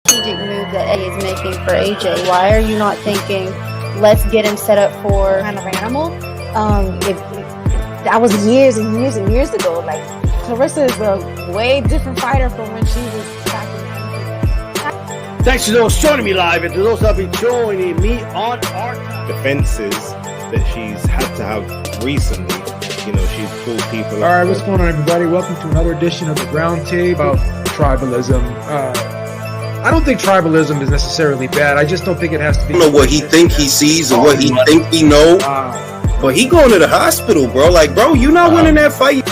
strategic move that Eddie is making for AJ? Why are you not thinking, let's get him set up for kind of animal? if That was years and years and years ago. Like, Clarissa is a way different fighter from when she was back in. Thanks to those joining me live, and to those that will be joining me on our defenses that she's had to have recently. You know, she's pulled people. All right, what's going on, everybody? Welcome to another edition of the Roundtable about tribalism. I don't think tribalism is necessarily bad. I just don't think it has to be. I don't know what he think he sees or what he think he know. But he going to the hospital, bro. Like, bro, you not winning that fight.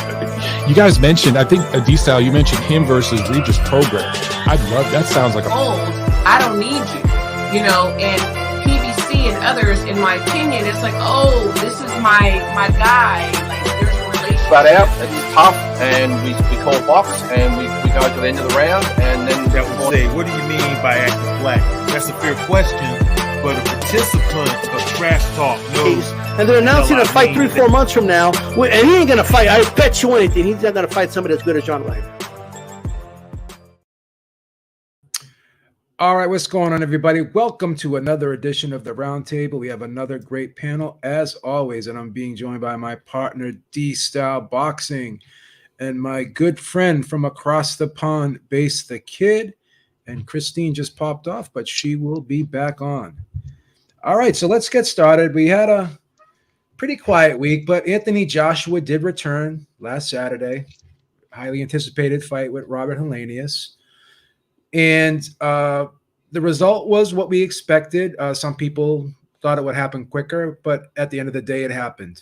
You guys mentioned, I think, D-Style, you mentioned him versus Regis Program. I'd love, that sounds like a... I don't need you, you know, and PBC and others, in my opinion, it's like, oh, this is my guy. Like, there's a relationship. Flat out, it's tough, and we call box, and we go to the end of the round, and then... That would say, what do you mean by acting black? That's a fair question, but a participant of trash talk knows. And they're announcing a fight 3-4 months from now, and he ain't gonna fight. I bet you anything, he's not gonna fight somebody as good as John Ryder. All right, what's going on, everybody? Welcome to another edition of the Roundtable. We have another great panel, as always, and I'm being joined by my partner, D-Style Boxing, and my good friend from across the pond, Base the Kid. And Christine just popped off, but she will be back on. All right, so let's get started. We had a pretty quiet week, but Anthony Joshua did return last Saturday. Highly anticipated fight with Robert Helenius. And the result was what we expected. Some people thought it would happen quicker, but at the end of the day, it happened.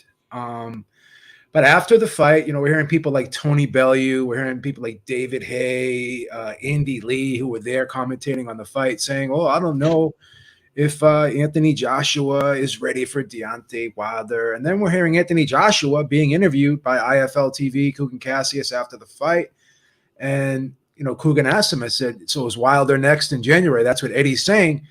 But after the fight, you know, we're hearing people like Tony Bellew, we're hearing people like David Hay, Andy Lee, who were there commentating on the fight, saying, oh, I don't know if Anthony Joshua is ready for Deontay Wilder. And then we're hearing Anthony Joshua being interviewed by IFL TV, Kugan Cassius, after the fight. And, you know, Kugan asked him, I said, so is Wilder next in January? That's what Eddie's saying.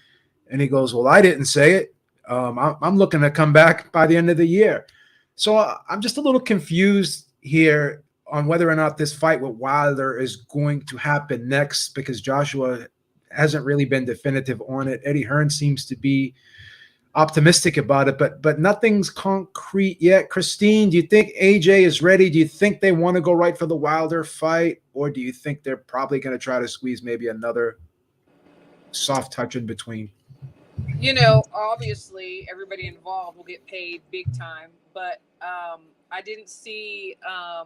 And he goes, well, I didn't say it. I'm looking to come back by the end of the year. So I'm just a little confused here on whether or not this fight with Wilder is going to happen next, because Joshua hasn't really been definitive on it. Eddie Hearn seems to be optimistic about it, but nothing's concrete yet. Christine, do you think AJ is ready? Do you think they want to go right for the Wilder fight, or do you think they're probably going to try to squeeze maybe another soft touch in between? You know, obviously, everybody involved will get paid big time, but I didn't see, I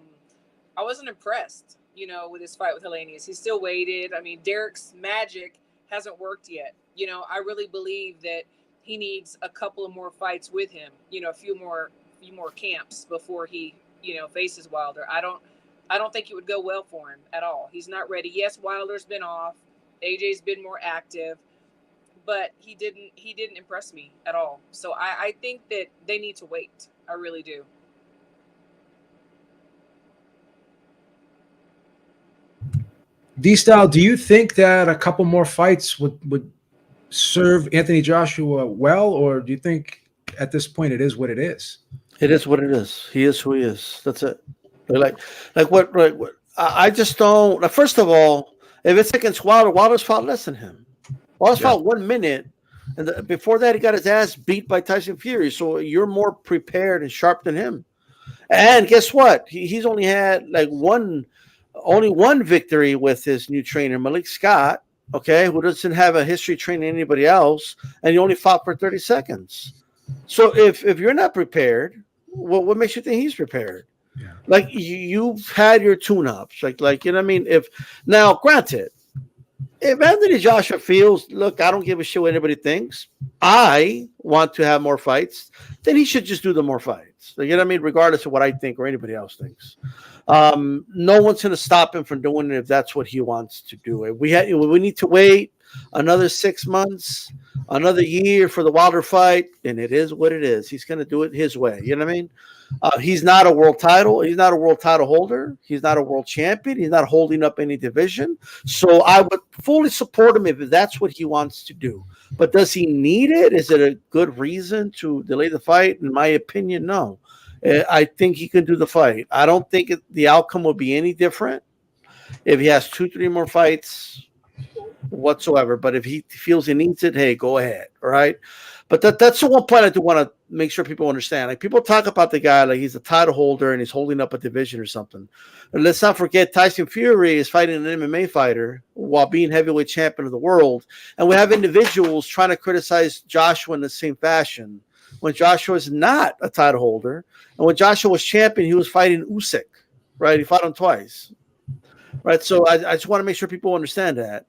wasn't impressed, you know, with his fight with Helenius. He still waited. I mean, Derek's magic hasn't worked yet. You know, I really believe that he needs a couple of more fights with him, you know, a few more camps before he, you know, faces Wilder. I don't think it would go well for him at all. He's not ready. Yes, Wilder's been off. AJ's been more active, but he didn't impress me at all. So I think that they need to wait. I really do. D-Style, do you think that a couple more fights would serve Anthony Joshua well, or do you think at this point it is what it is? It is what it is. He is who he is. That's it. Like what I just don't. First of all, if it's against Wilder, Wilder's fought less than him. Wilder's fought 1 minute, and before that he got his ass beat by Tyson Fury. So you're more prepared and sharp than him. And guess what? He's only had like only one victory with his new trainer, Malik Scott, okay, who doesn't have a history training anybody else, and he only fought for 30 seconds. So if you're not prepared, what makes you think he's prepared? Yeah. Like you've had your tune-ups, like you know what I mean? Now, granted, if Anthony Joshua feels, look, I don't give a shit what anybody thinks, I want to have more fights, then he should just do the more fights. Like, you know what I mean? Regardless of what I think or anybody else thinks. No one's going to stop him from doing it if that's what he wants to do. We need to wait another 6 months, another year for the Wilder fight, and it is what it is. He's going to do it his way. You know what I mean? He's not a world title. He's not a world title holder. He's not a world champion. He's not holding up any division. So I would fully support him if that's what he wants to do. But does he need it? Is it a good reason to delay the fight? In my opinion, no. I think he can do the fight. I don't think the outcome will be any different if he has 2-3 more fights whatsoever. But if he feels he needs it, hey, go ahead. All right. But that's the one point I do want to make sure people understand. Like, people talk about the guy like he's a title holder and he's holding up a division or something. And let's not forget Tyson Fury is fighting an MMA fighter while being heavyweight champion of the world. And we have individuals trying to criticize Joshua in the same fashion when Joshua is not a title holder. And when Joshua was champion, he was fighting Usyk, right? He fought him twice, right? So I just want to make sure people understand that.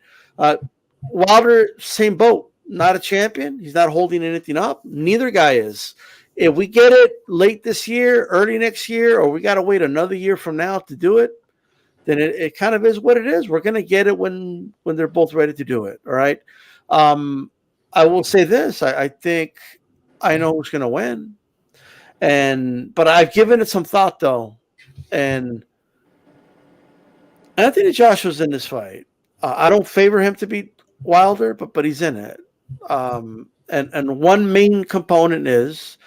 Wilder, same boat. Not a champion. He's not holding anything up. Neither guy is. If we get it late this year, early next year, or we got to wait another year from now to do it, then it kind of is what it is. We're going to get it when they're both ready to do it. All right. I will say this. I think I know who's going to win. But I've given it some thought, though. And Anthony Joshua's in this fight. I don't favor him to beat Wilder, but he's in it. And one main component is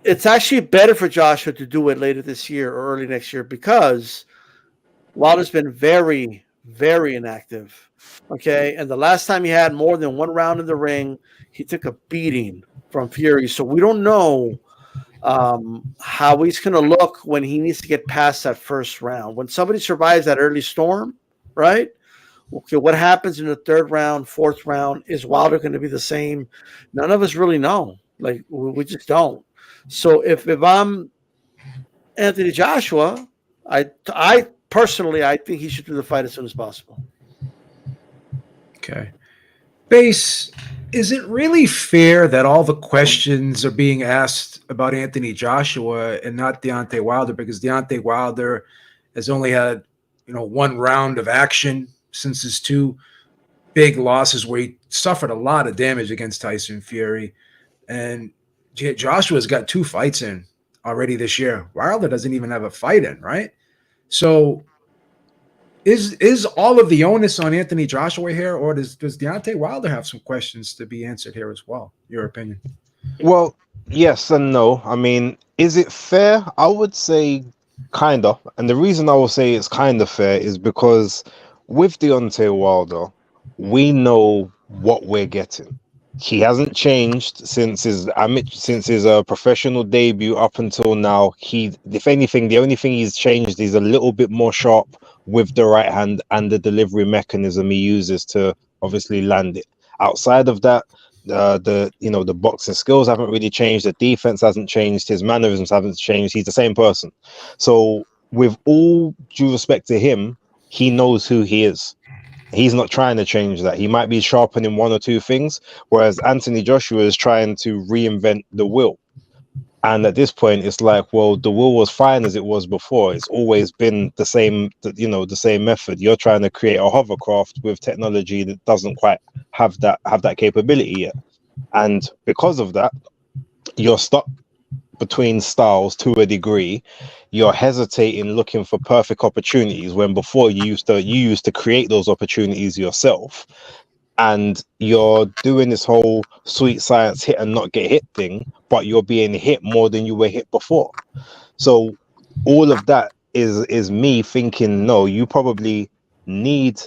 it's actually better for Joshua to do it later this year or early next year because Wilder's been very, very inactive. Okay. And the last time he had more than one round in the ring, he took a beating from Fury. So we don't know how he's going to look when he needs to get past that first round. When somebody survives that early storm, right? Okay, what happens in the third round, fourth round? Is Wilder going to be the same? None of us really know. Like, we just don't. So if I'm Anthony Joshua, I personally, I think he should do the fight as soon as possible. Okay. Base, is it really fair that all the questions are being asked about Anthony Joshua and not Deontay Wilder? Because Deontay Wilder has only had, one round of action since his two big losses where he suffered a lot of damage against Tyson Fury. And Joshua's got 2 fights in already this year. Wilder doesn't even have a fight in, right? So is all of the onus on Anthony Joshua here, or does Deontay Wilder have some questions to be answered here as well? Your opinion? Well, yes and no. I mean, is it fair? I would say kind of. And the reason I will say it's kind of fair is because with Deontay Wilder, we know what we're getting. He hasn't changed since his professional debut up until now. If anything, the only thing he's changed is a little bit more sharp with the right hand and the delivery mechanism he uses to obviously land it. Outside of that, the boxing skills haven't really changed. The defense hasn't changed. His mannerisms haven't changed. He's the same person. So, with all due respect to him, he knows who he is. He's not trying to change that. He might be sharpening 1 or 2 things, whereas Anthony Joshua is trying to reinvent the wheel. And at this point, it's like, well, the wheel was fine as it was before. It's always been the same method. You're trying to create a hovercraft with technology that doesn't quite have that capability yet. And because of that, you're stuck between styles to a degree. You're hesitating, looking for perfect opportunities when before you used to create those opportunities yourself. And you're doing this whole sweet science hit and not get hit thing, but you're being hit more than you were hit before. So all of that is me thinking, no, you probably need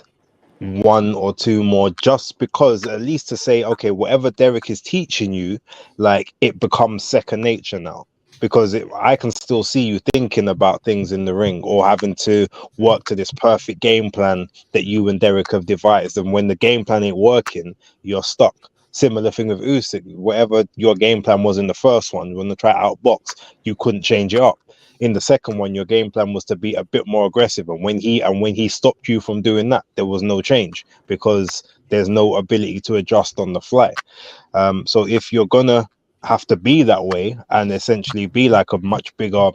1 or 2 more, just because at least to say, okay, whatever Derek is teaching you, like, it becomes second nature now. Because I can still see you thinking about things in the ring or having to work to this perfect game plan that you and Derek have devised. And when the game plan ain't working, you're stuck. Similar thing with Usyk. Whatever your game plan was in the first one, when they try outbox, you couldn't change it up. In the second one, your game plan was to be a bit more aggressive. And when he stopped you from doing that, there was no change because there's no ability to adjust on the fly. So if you're gonna have to be that way and essentially be like a much bigger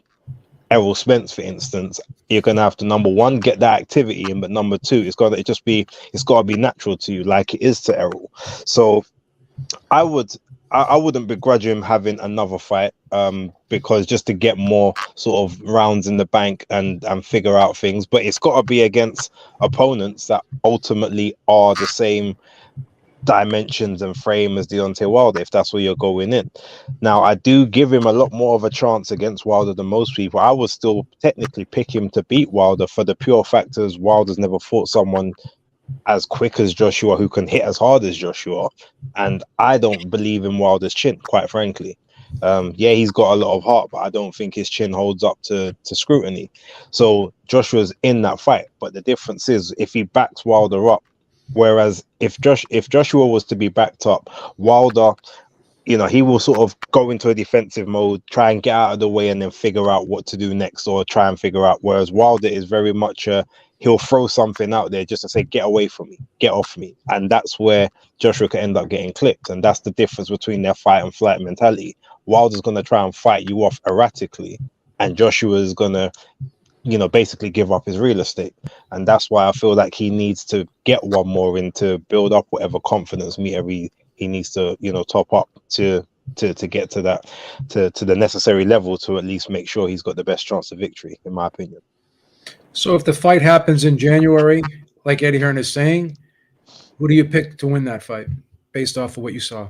Errol Spence, for instance, you're gonna have to, number 1, get that activity in, but number 2, it's gotta be natural to you, like it is to Errol. So I wouldn't begrudge him having another fight, because just to get more sort of rounds in the bank and figure out things, but it's got to be against opponents that ultimately are the same dimensions and frame as Deontay Wilder, if that's where you're going in. Now, I do give him a lot more of a chance against Wilder than most people. I would still technically pick him to beat Wilder for the pure factors Wilder's never fought someone as quick as Joshua, who can hit as hard as Joshua. And I don't believe in Wilder's chin, quite frankly. Yeah, he's got a lot of heart, but I don't think his chin holds up to scrutiny. So Joshua's in that fight, but the difference is if he backs Wilder up, whereas if Joshua was to be backed up, Wilder, you know, he will sort of go into a defensive mode, try and get out of the way, and then figure out what to do next, or try and figure out. Whereas Wilder is very much he'll throw something out there just to say, get away from me, get off me. And that's where Joshua could end up getting clipped. And that's the difference between their fight and flight mentality. Wilder's going to try and fight you off erratically, and Joshua is going to, you know, basically give up his real estate. And that's why I feel like he needs to get one more in to build up whatever confidence meter he needs to, you know, top up to get to that, to the necessary level to at least make sure he's got the best chance of victory, in my opinion. So if the fight happens in January, like Eddie Hearn is saying, who do you pick to win that fight based off of what you saw?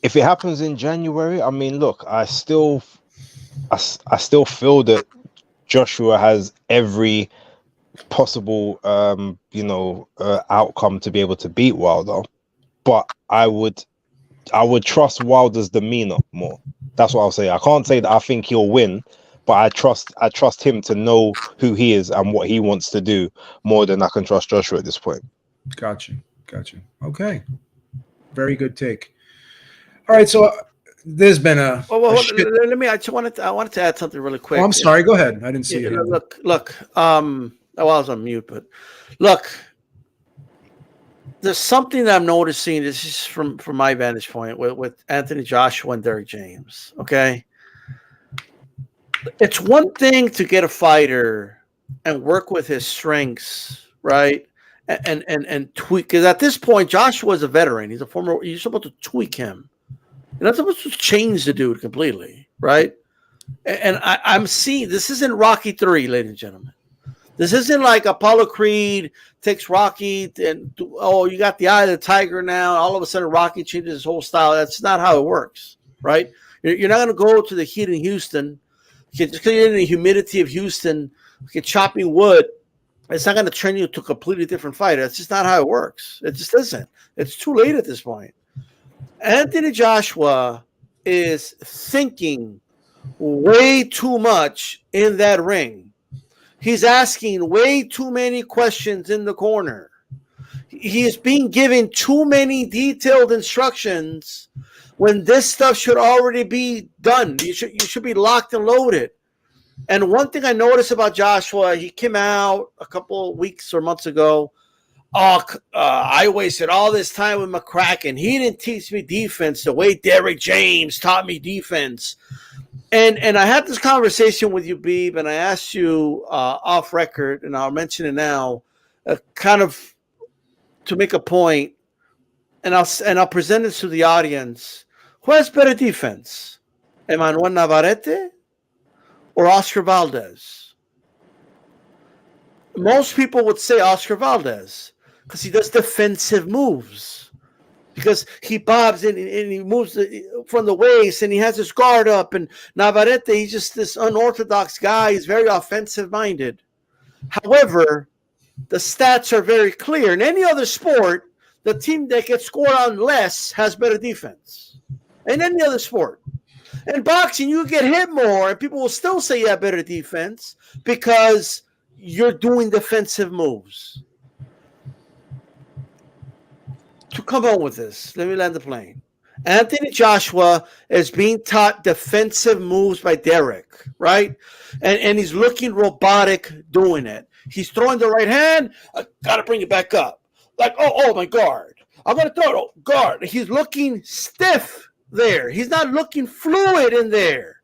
If it happens in January, I mean, look, I still feel that Joshua has every possible, outcome to be able to beat Wilder, but I would trust Wilder's demeanor more. That's what I'll say. I can't say that I think he'll win, but I trust him to know who he is and what he wants to do more than I can trust Joshua at this point. Gotcha. Okay. Very good take. All right, so there's been a. Let me. I wanted to add something really quick. Oh, I'm sorry. Go ahead. I didn't see it. Look. I was on mute, but look. There's something that I'm noticing. This is from my vantage point with Anthony Joshua and Derek James. Okay, it's one thing to get a fighter and work with his strengths, right? And tweak, because at this point Joshua is a veteran. He's a former. You're supposed to tweak him. You're not supposed to change the dude completely, right? And I'm seeing this isn't Rocky 3, ladies and gentlemen. This isn't like Apollo Creed takes Rocky and you got the eye of the tiger now. All of a sudden Rocky changes his whole style. That's not how it works, right? You're not going to go to the heat in Houston. Just because you're in the humidity of Houston, chopping wood, it's not going to turn you to a completely different fighter. That's just not how it works. It just isn't. It's too late at this point. Anthony Joshua is thinking way too much in that ring. He's asking way too many questions in the corner. He is being given too many detailed instructions when this stuff should already be done. You should be locked and loaded. And one thing I noticed about Joshua, he came out a couple weeks or months ago. I wasted all this time with McCracken. He didn't teach me defense the way Derek James taught me defense. And I had this conversation with you, Beeb, and I asked you off record, and I'll mention it now, kind of to make a point, and I'll present it to the audience. Who has better defense, Emmanuel Navarrete or Oscar Valdez? Most people would say Oscar Valdez because he does defensive moves, because he bobs and he moves from the waist and he has his guard up. And Navarrete, he's just this unorthodox guy. He's very offensive-minded. However, the stats are very clear. In any other sport, the team that gets scored on less has better defense. In any other sport. In boxing, you get hit more, and people will still say you have better defense because you're doing defensive moves. To come on with this, let me land the plane. Anthony Joshua is being taught defensive moves by Derek, right? And he's looking robotic doing it. He's throwing the right hand. I got to bring it back up. Like, oh, my guard. I'm going to throw it. Guard. He's looking stiff there. He's not looking fluid in there.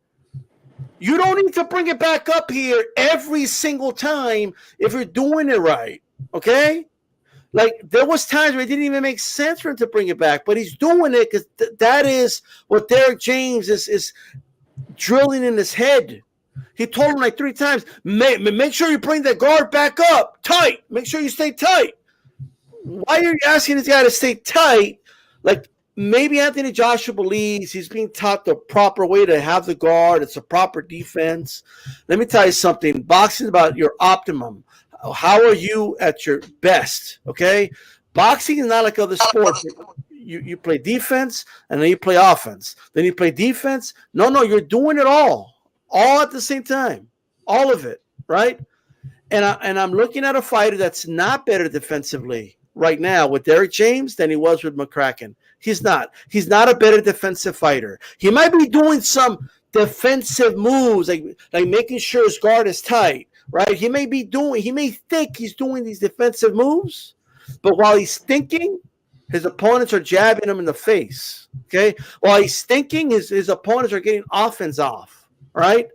You don't need to bring it back up here every single time if you're doing it right, okay? Like, there was times where it didn't even make sense for him to bring it back, but he's doing it because that is what Derek James is drilling in his head. He told him like 3 times, make sure you bring the guard back up, tight. Make sure you stay tight. Why are you asking this guy to stay tight? Like, maybe Anthony Joshua believes he's being taught the proper way to have the guard. It's a proper defense. Let me tell you something. Boxing is about your optimum. How are you at your best? Okay, boxing is not like other sports. You play defense and then you play offense. Then you play defense. No, you're doing it all at the same time, all of it, right? And I'm looking at a fighter that's not better defensively right now with Derek James than he was with McCracken. He's not. He's not a better defensive fighter. He might be doing some defensive moves, like making sure his guard is tight, right? He may think he's doing these defensive moves, but while he's thinking, his opponents are jabbing him in the face. Okay, while he's thinking, his opponents are getting offense off, right?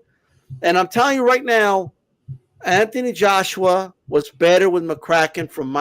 And I'm telling you right now, Anthony Joshua was better with McCracken from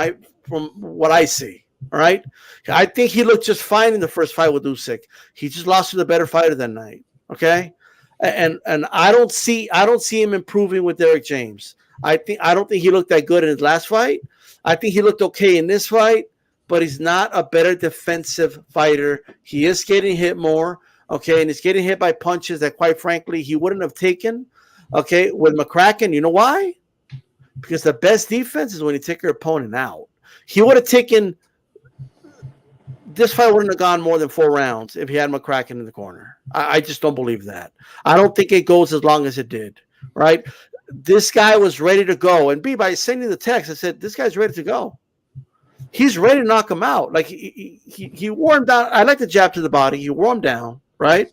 what I see. All right, I think he looked just fine in the first fight with Usyk. He just lost to the better fighter that night. Okay, and I don't see him improving with Derek James. I don't think he looked that good in his last fight. I think he looked okay in this fight, but he's not a better defensive fighter. He is getting hit more. Okay, and he's getting hit by punches that, quite frankly, he wouldn't have taken. Okay, with McCracken, you know why? Because the best defense is when you take your opponent out. He would have taken this fight wouldn't have gone more than 4 rounds if he had McCracken in the corner. I just don't believe that. I don't think it goes as long as it did. Right? This guy was ready to go, and by sending the text, I said, "This guy's ready to go. He's ready to knock him out." Like he wore him down. I like the jab to the body. He wore him down, right?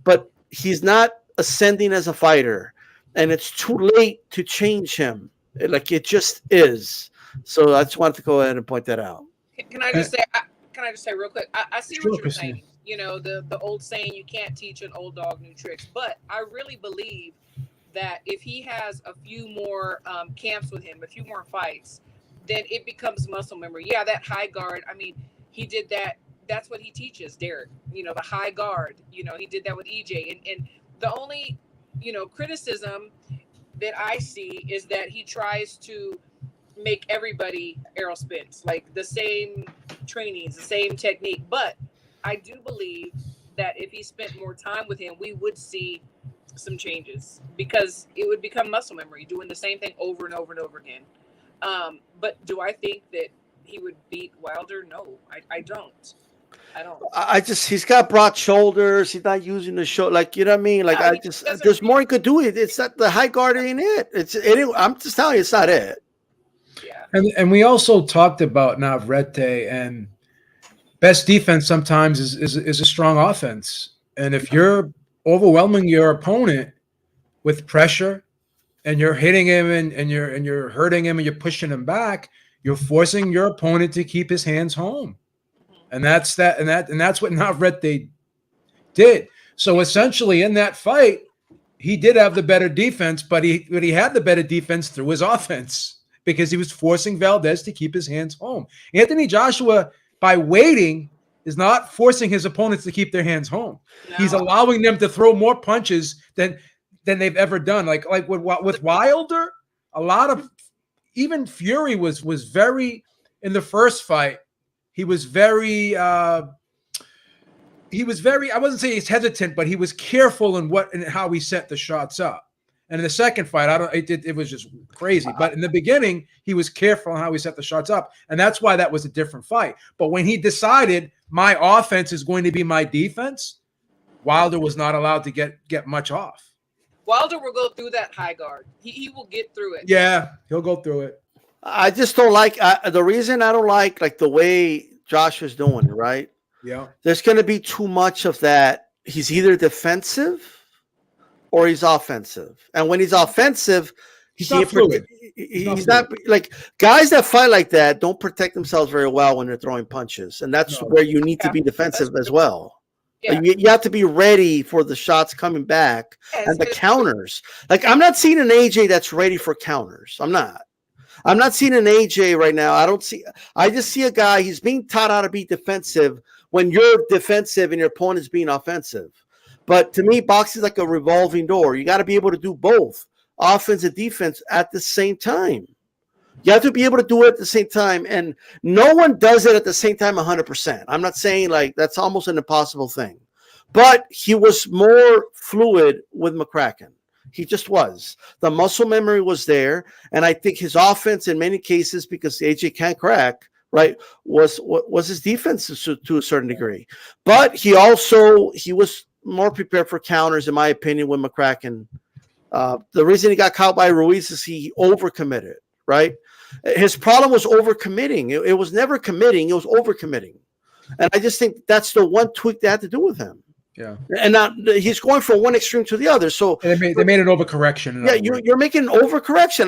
But he's not ascending as a fighter. And it's too late to change him. It just is. So I just wanted to go ahead and point that out. Can I just say real quick? I see what you're saying. You know, the old saying, you can't teach an old dog new tricks. But I really believe that if he has a few more camps with him, a few more fights, then it becomes muscle memory. Yeah, that high guard. I mean, he did that. That's what he teaches, Derek. You know, the high guard. You know, he did that with EJ. And the only criticism that I see is that he tries to make everybody arrow spins, like the same trainings, the same technique. But I do believe that if he spent more time with him, we would see some changes, because it would become muscle memory, doing the same thing over and over and over again. But do I think that he would beat Wilder? No, I don't. He's got broad shoulders. He's not using the shoulder. Like, you know what I mean? Like, there's more he could do. It's not the high guard ain't it. I'm just telling you, it's not it. Yeah. And we also talked about Navarrete, and best defense sometimes is a strong offense. And if you're overwhelming your opponent with pressure and you're hitting him and you're hurting him and you're pushing him back, you're forcing your opponent to keep his hands home. And that's what Navarrete did. So essentially in that fight, he did have the better defense, but he had the better defense through his offense, because he was forcing Valdez to keep his hands home. Anthony Joshua, by waiting, is not forcing his opponents to keep their hands home. No. He's allowing them to throw more punches than they've ever done. Like with Wilder, a lot of, even Fury was very, in the first fight, he was very, I wasn't saying he's hesitant, but he was careful in how he set the shots up. And in the second fight, it was just crazy. But in the beginning, he was careful on how he set the shots up. And that's why that was a different fight. But when he decided my offense is going to be my defense, Wilder was not allowed to get much off. Wilder will go through that high guard. He will get through it. Yeah, he'll go through it. I just don't like the reason I don't like the way Joshua's doing, right? Yeah. There's going to be too much of that. He's either defensive or he's offensive. And when he's offensive, he's not fluid. He's not like guys that fight like that don't protect themselves very well when they're throwing punches. And that's where you need to be defensive as well. Yeah. You have to be ready for the shots coming back and the counters. Like, I'm not seeing an AJ that's ready for counters. I'm not seeing an AJ right now. I just see a guy, he's being taught how to be defensive when you're defensive and your opponent's being offensive. But to me, boxing is like a revolving door. You got to be able to do both, offense and defense, at the same time. You have to be able to do it at the same time. And no one does it at the same time 100%. I'm not saying like that's almost an impossible thing. But he was more fluid with McCracken. He just was. The muscle memory was there, and I think his offense, in many cases, because AJ can't crack, right, was his defense to a certain degree. But he was more prepared for counters, in my opinion, with McCracken. The reason he got caught by Ruiz is he overcommitted, right? His problem was overcommitting. It was never committing. It was overcommitting. And I just think that's the one tweak they had to do with him. Yeah. And now he's going from one extreme to the other. So they made an overcorrection. Yeah, you're making an overcorrection.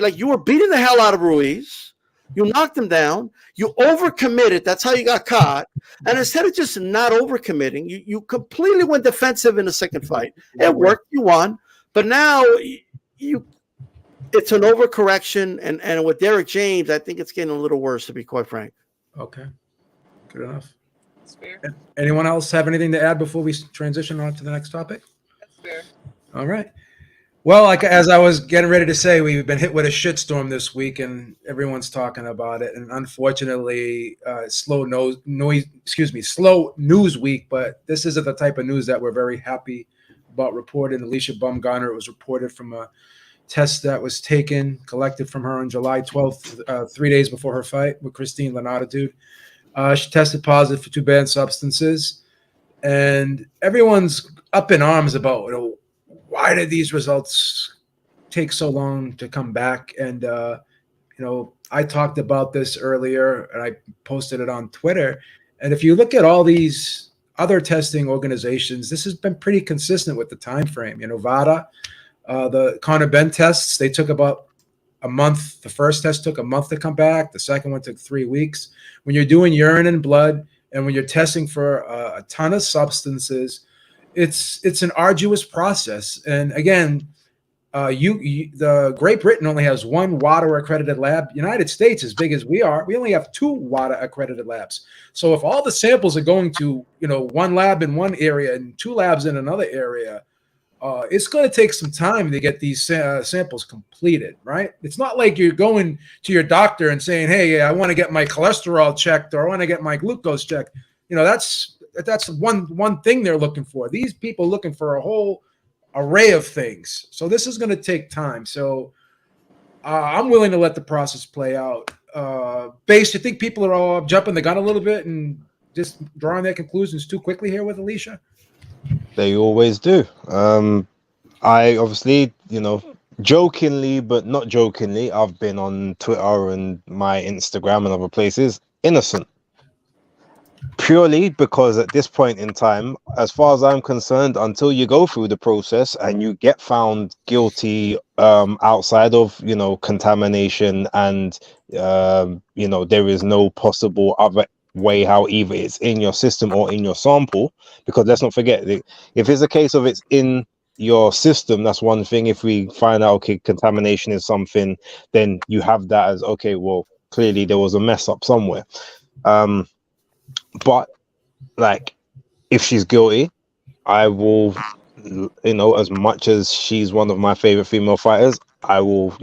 Like you were beating the hell out of Ruiz. You knocked him down. You overcommitted. That's how you got caught. And instead of just not overcommitting, you completely went defensive in the second fight. It worked. You won. But now it's an overcorrection. And with Derek James, I think it's getting a little worse, to be quite frank. Okay. Good enough. That's fair. Anyone else have anything to add before we transition on to the next topic? That's fair. All right. Well, as I was getting ready to say, we've been hit with a shitstorm this week, and everyone's talking about it. And unfortunately, slow news week. But this isn't the type of news that we're very happy about reporting. Alycia Baumgardner, it was reported from a test that was collected from her on July 12th, 3 days before her fight with Christina Linardatou. She tested positive for 2 banned substances, and everyone's up in arms about why did these results take so long to come back. And I talked about this earlier, and I posted it on Twitter. And if you look at all these other testing organizations, this has been pretty consistent with the time frame. VADA, the Conor Ben tests, they took about a month. The first test took a month to come back. The second one took 3 weeks. When you're doing urine and blood, and when you're testing for a ton of substances, it's an arduous process. And again, the Great Britain only has one WADA accredited lab. United States, as big as we are, we only have 2 WADA accredited labs. So if all the samples are going to one lab in one area and 2 labs in another area, it's going to take some time to get these samples completed, right? It's not like you're going to your doctor and saying, hey, I want to get my cholesterol checked, or I want to get my glucose checked. That's one thing they're looking for. These people are looking for a whole array of things. So this is going to take time. So I'm willing to let the process play out. Base, you think people are all jumping the gun a little bit and just drawing their conclusions too quickly here with Alicia? They always do. I obviously, jokingly, but not jokingly, I've been on Twitter and my Instagram and other places, innocent. Purely because at this point in time, as far as I'm concerned, until you go through the process and you get found guilty outside of, contamination and, there is no possible other way how either it's in your system or in your sample, because let's not forget, if it's a case of it's in your system, that's one thing. If we find out, okay, contamination is something, then you have that as, okay, well, clearly there was a mess up somewhere. But like, if she's guilty, I will, as much as she's one of my favorite female fighters, I will,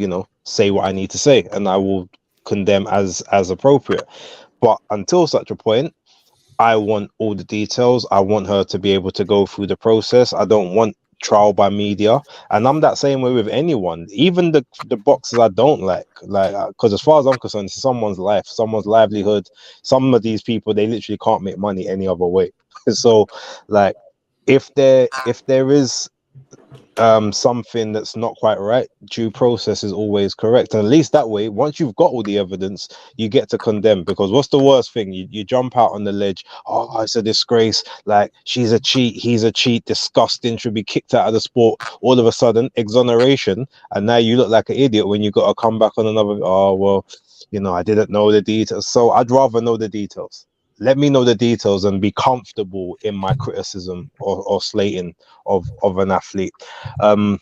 say what I need to say, and I will condemn as appropriate. But until such a point, I want all the details. I want her to be able to go through the process. I don't want trial by media, and I'm that same way with anyone, even the boxers I don't like, because as far as I'm concerned, it's someone's life, someone's livelihood. Some of these people, they literally can't make money any other way. So like, if there is something that's not quite right, due process is always correct, and at least that way, once you've got all the evidence, you get to condemn. Because what's the worst thing? You jump out on the ledge, oh, it's a disgrace, like, she's a cheat, he's a cheat, disgusting, should be kicked out of the sport. All of a sudden, exoneration, and now you look like an idiot when you got to come back on another, oh well, I didn't know the details. So I'd rather know the details. Let me know the details and be comfortable in my criticism or slating of an athlete. The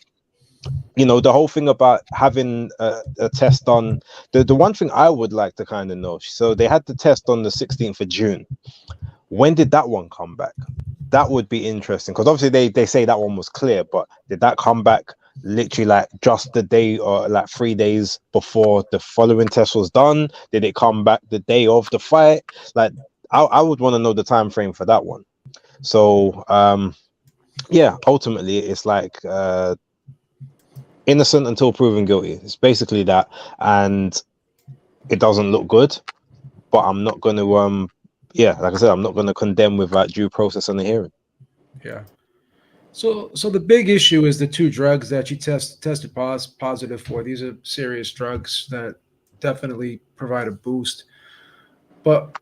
whole thing about having a test done, the one thing I would like to kind of know, so they had the test on the 16th of June. When did that one come back? That would be interesting, because obviously they say that one was clear, but did that come back literally like just the day or like 3 days before the following test was done? Did it come back the day of the fight? Like, I would want to know the time frame for that one. So ultimately it's like innocent until proven guilty. It's basically that, and it doesn't look good. But I'm not going to, like I said, I'm not going to condemn without due process and the hearing. Yeah. So the big issue is the 2 drugs that she tested positive for. These are serious drugs that definitely provide a boost. But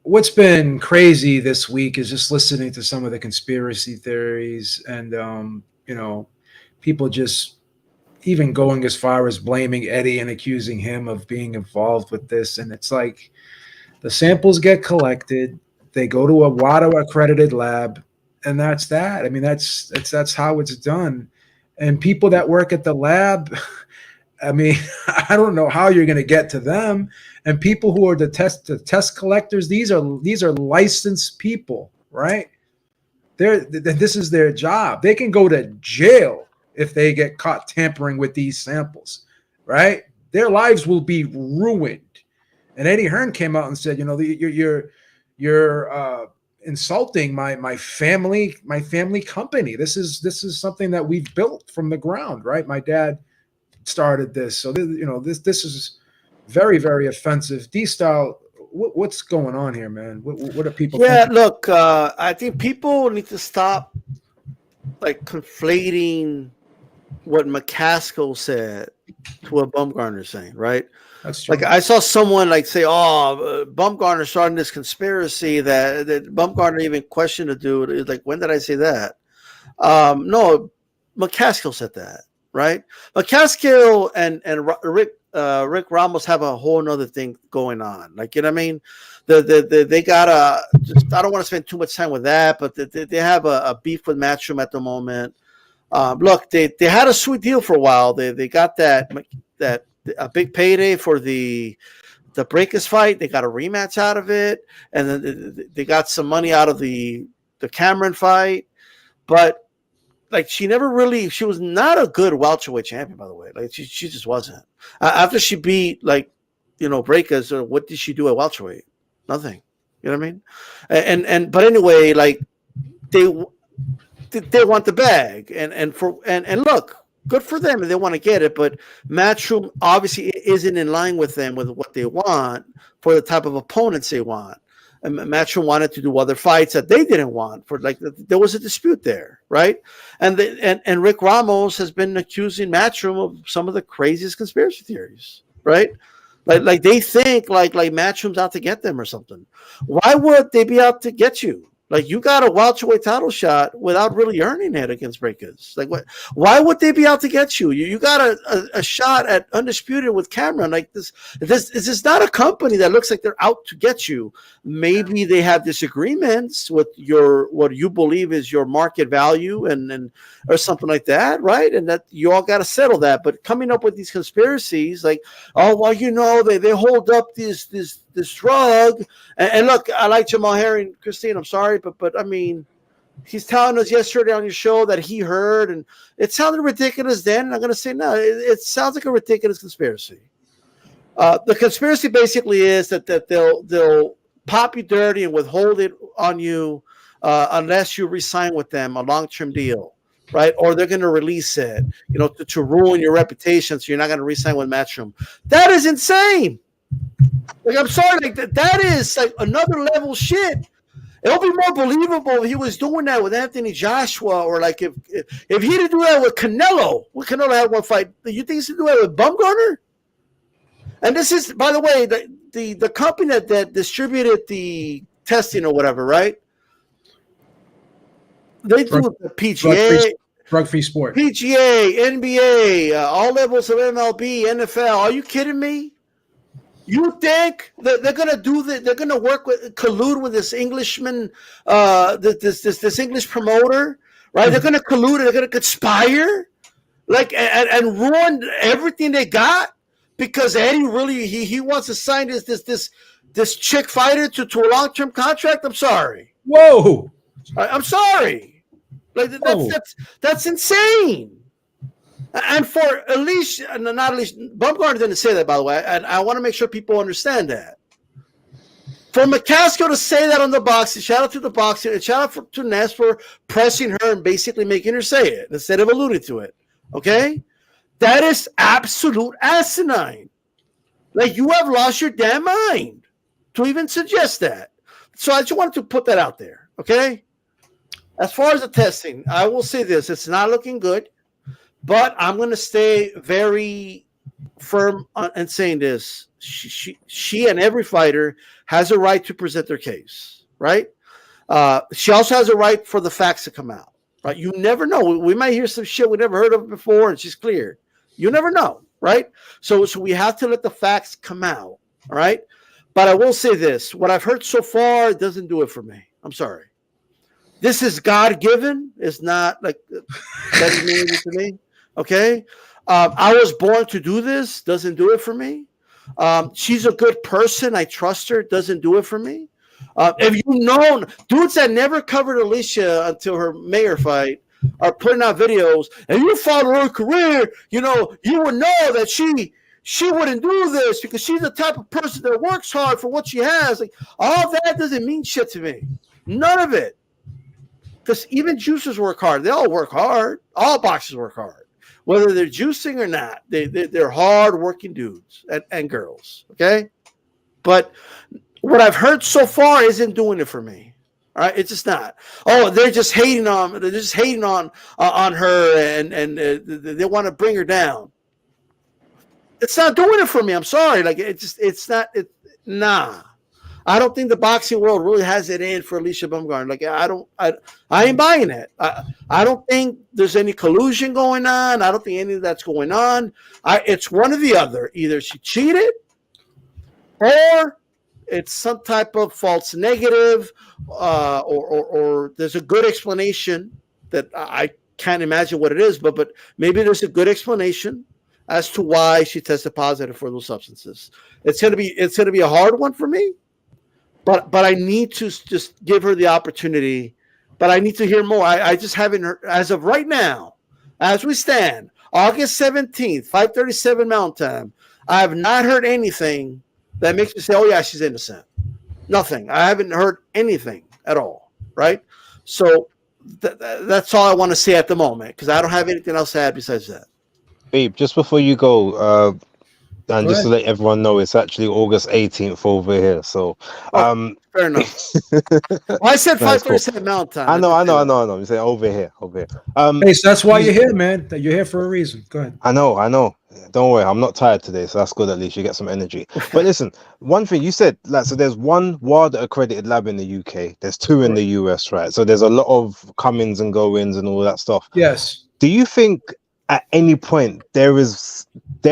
what's been crazy this week is just listening to some of the conspiracy theories and, people just even going as far as blaming Eddie and accusing him of being involved with this. And it's like the samples get collected, they go to a WADA accredited lab, and that's that. I mean, that's how it's done. And people that work at the lab, I mean, I don't know how you're going to get to them. And people who are the test collectors, these are licensed people, right? This is their job. They can go to jail if they get caught tampering with these samples, right? Their lives will be ruined. And Eddie Hearn came out and said, you're insulting my family company. This is something that we've built from the ground, right? My dad started this, so this is very, very offensive. D-Style, what's going on here, man? What are people? Yeah, thinking? Look, I think people need to stop conflating what McCaskill said to what Baumgardner's saying, right? That's true. I saw someone say, Baumgardner starting this conspiracy that Baumgardner even questioned the dude. It's when did I say that? No, McCaskill said that, right? McCaskill and Rick Ramos have a whole nother thing going on. They got I don't want to spend too much time with that, but they have a beef with Matchroom at the moment. Look, they had a sweet deal for a while. They got that a big payday for the Breakers fight. They got a rematch out of it, and then they got some money out of the Cameron fight. But she was not a good welterweight champion, by the way. She just wasn't. After she beat Breakers, what did she do at welterweight? Nothing. You know what I mean? But anyway, they want the bag, and look, good for them if they want to get it, but Matchroom obviously isn't in line with them with what they want for the type of opponents they want. And Matchroom wanted to do other fights that they didn't want. There was a dispute there, right? And Rick Ramos has been accusing Matchroom of some of the craziest conspiracy theories, right? They think Matchroom's out to get them or something. Why would they be out to get you? You got a welterweight title shot without really earning it against Breakers. Why would they be out to get you? You got a shot at Undisputed with Cameron. This is not a company that looks like they're out to get you. Maybe they have disagreements with what you believe is your market value and or something like that, right? And that you all got to settle that. But coming up with these conspiracies, they hold up this drug, and look, I like Jermell Charlo, Christine. I'm sorry, but I mean, he's telling us yesterday on your show that he heard, and it sounded ridiculous then. And I'm going to say no, it sounds like a ridiculous conspiracy. The conspiracy basically is that they'll pop you dirty and withhold it on you unless you resign with them a long-term deal, right? Or they're going to release it, to ruin your reputation, so you're not going to resign with Matchroom. That is insane. I'm sorry, that is another level shit. It'll be more believable if he was doing that with Anthony Joshua, or if he didn't do that with Canelo. Canelo had one fight. Do you think he's going to do that with Baumgardner? And this is, by the way, the company that distributed the testing or whatever, right? They do the PGA. Drug-free sport. PGA, NBA, all levels of MLB, NFL. Are you kidding me? You think that they're gonna do that? They're gonna collude with this Englishman, this English promoter, right? They're gonna collude. They're gonna conspire, and ruin everything they got because Eddie really he wants to sign this chick fighter to a long-term contract. I'm sorry. Whoa. I'm sorry. That's insane. And for Alycia, not Alycia, Baumgardner didn't say that, by the way, and I want to make sure people understand that. For McCaskill to say that on the boxing, shout out to the boxing, and shout out to Ness for pressing her and basically making her say it instead of alluding to it, okay? That is absolute asinine. Like, you have lost your damn mind to even suggest that. So I just wanted to put that out there, okay? As far as the testing, I will say this. It's not looking good, but I'm going to stay very firm in saying this. She and every fighter has a right to present their case, right? She also has a right for the facts to come out, right? You never know. We might hear some shit we never heard of before, and she's cleared. You never know, right? So we have to let the facts come out, all right? But I will say this. What I've heard so far doesn't do it for me. I'm sorry. This is God-given. It's not like designated to me, okay? I was born to do this. Doesn't do it for me. She's a good person. I trust her. Doesn't do it for me. If you know dudes that never covered Alycia until her mayor fight are putting out videos, and you follow her career, you would know that she wouldn't do this because she's the type of person that works hard for what she has. Like, all that doesn't mean shit to me. None of it. Because even juicers work hard. They all work hard. All boxers work hard. Whether they're juicing or not, they're hard-working dudes and girls, okay? But what I've heard so far isn't doing it for me. All right, it's just not. Oh, they're just hating on. They're just hating on her, and they want to bring her down. It's not doing it for me. I'm sorry. Like, it's not. Nah. I don't think the boxing world really has it in for Alicia Baumgardner. Like, I ain't buying it. I don't think there's any collusion going on. I don't think any of that's going on. It's one or the other. Either she cheated, or it's some type of false negative, or there's a good explanation that I can't imagine what it is, but maybe there's a good explanation as to why she tested positive for those substances. It's gonna be a hard one for me. But I need to just give her the opportunity. But I need to hear more. I just haven't heard, as of right now, as we stand, August 17th, 5:37 Mountain Time, I have not heard anything that makes me say, oh, yeah, she's innocent. Nothing. I haven't heard anything at all, right? So that's all I want to say at the moment, because I don't have anything else to add besides that. Babe, just before you go, and just to let everyone know, it's actually August 18th over here. So, fair enough. Well, I said 5:37 Mountain Time. I know. You say over here. Hey, so that's why you're here, man. You're here for a reason. Go ahead. I know. Don't worry, I'm not tired today, so that's good. At least you get some energy. But listen, one thing you said, like, so there's one WADA accredited lab in the UK. There's two in the US, right? So there's a lot of comings and goings and all that stuff. Yes. Do you think at any point there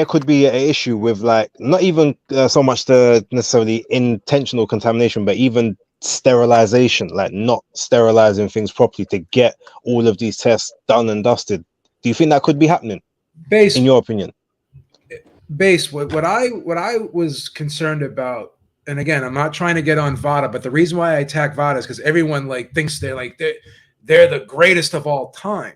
could be an issue with, like, not even so much the necessarily intentional contamination, but even sterilization, like not sterilizing things properly to get all of these tests done and dusted? Do you think that could be happening? In your opinion? What I was concerned about, and again, I'm not trying to get on VADA, but the reason why I attack VADA is because everyone thinks they're the greatest of all time.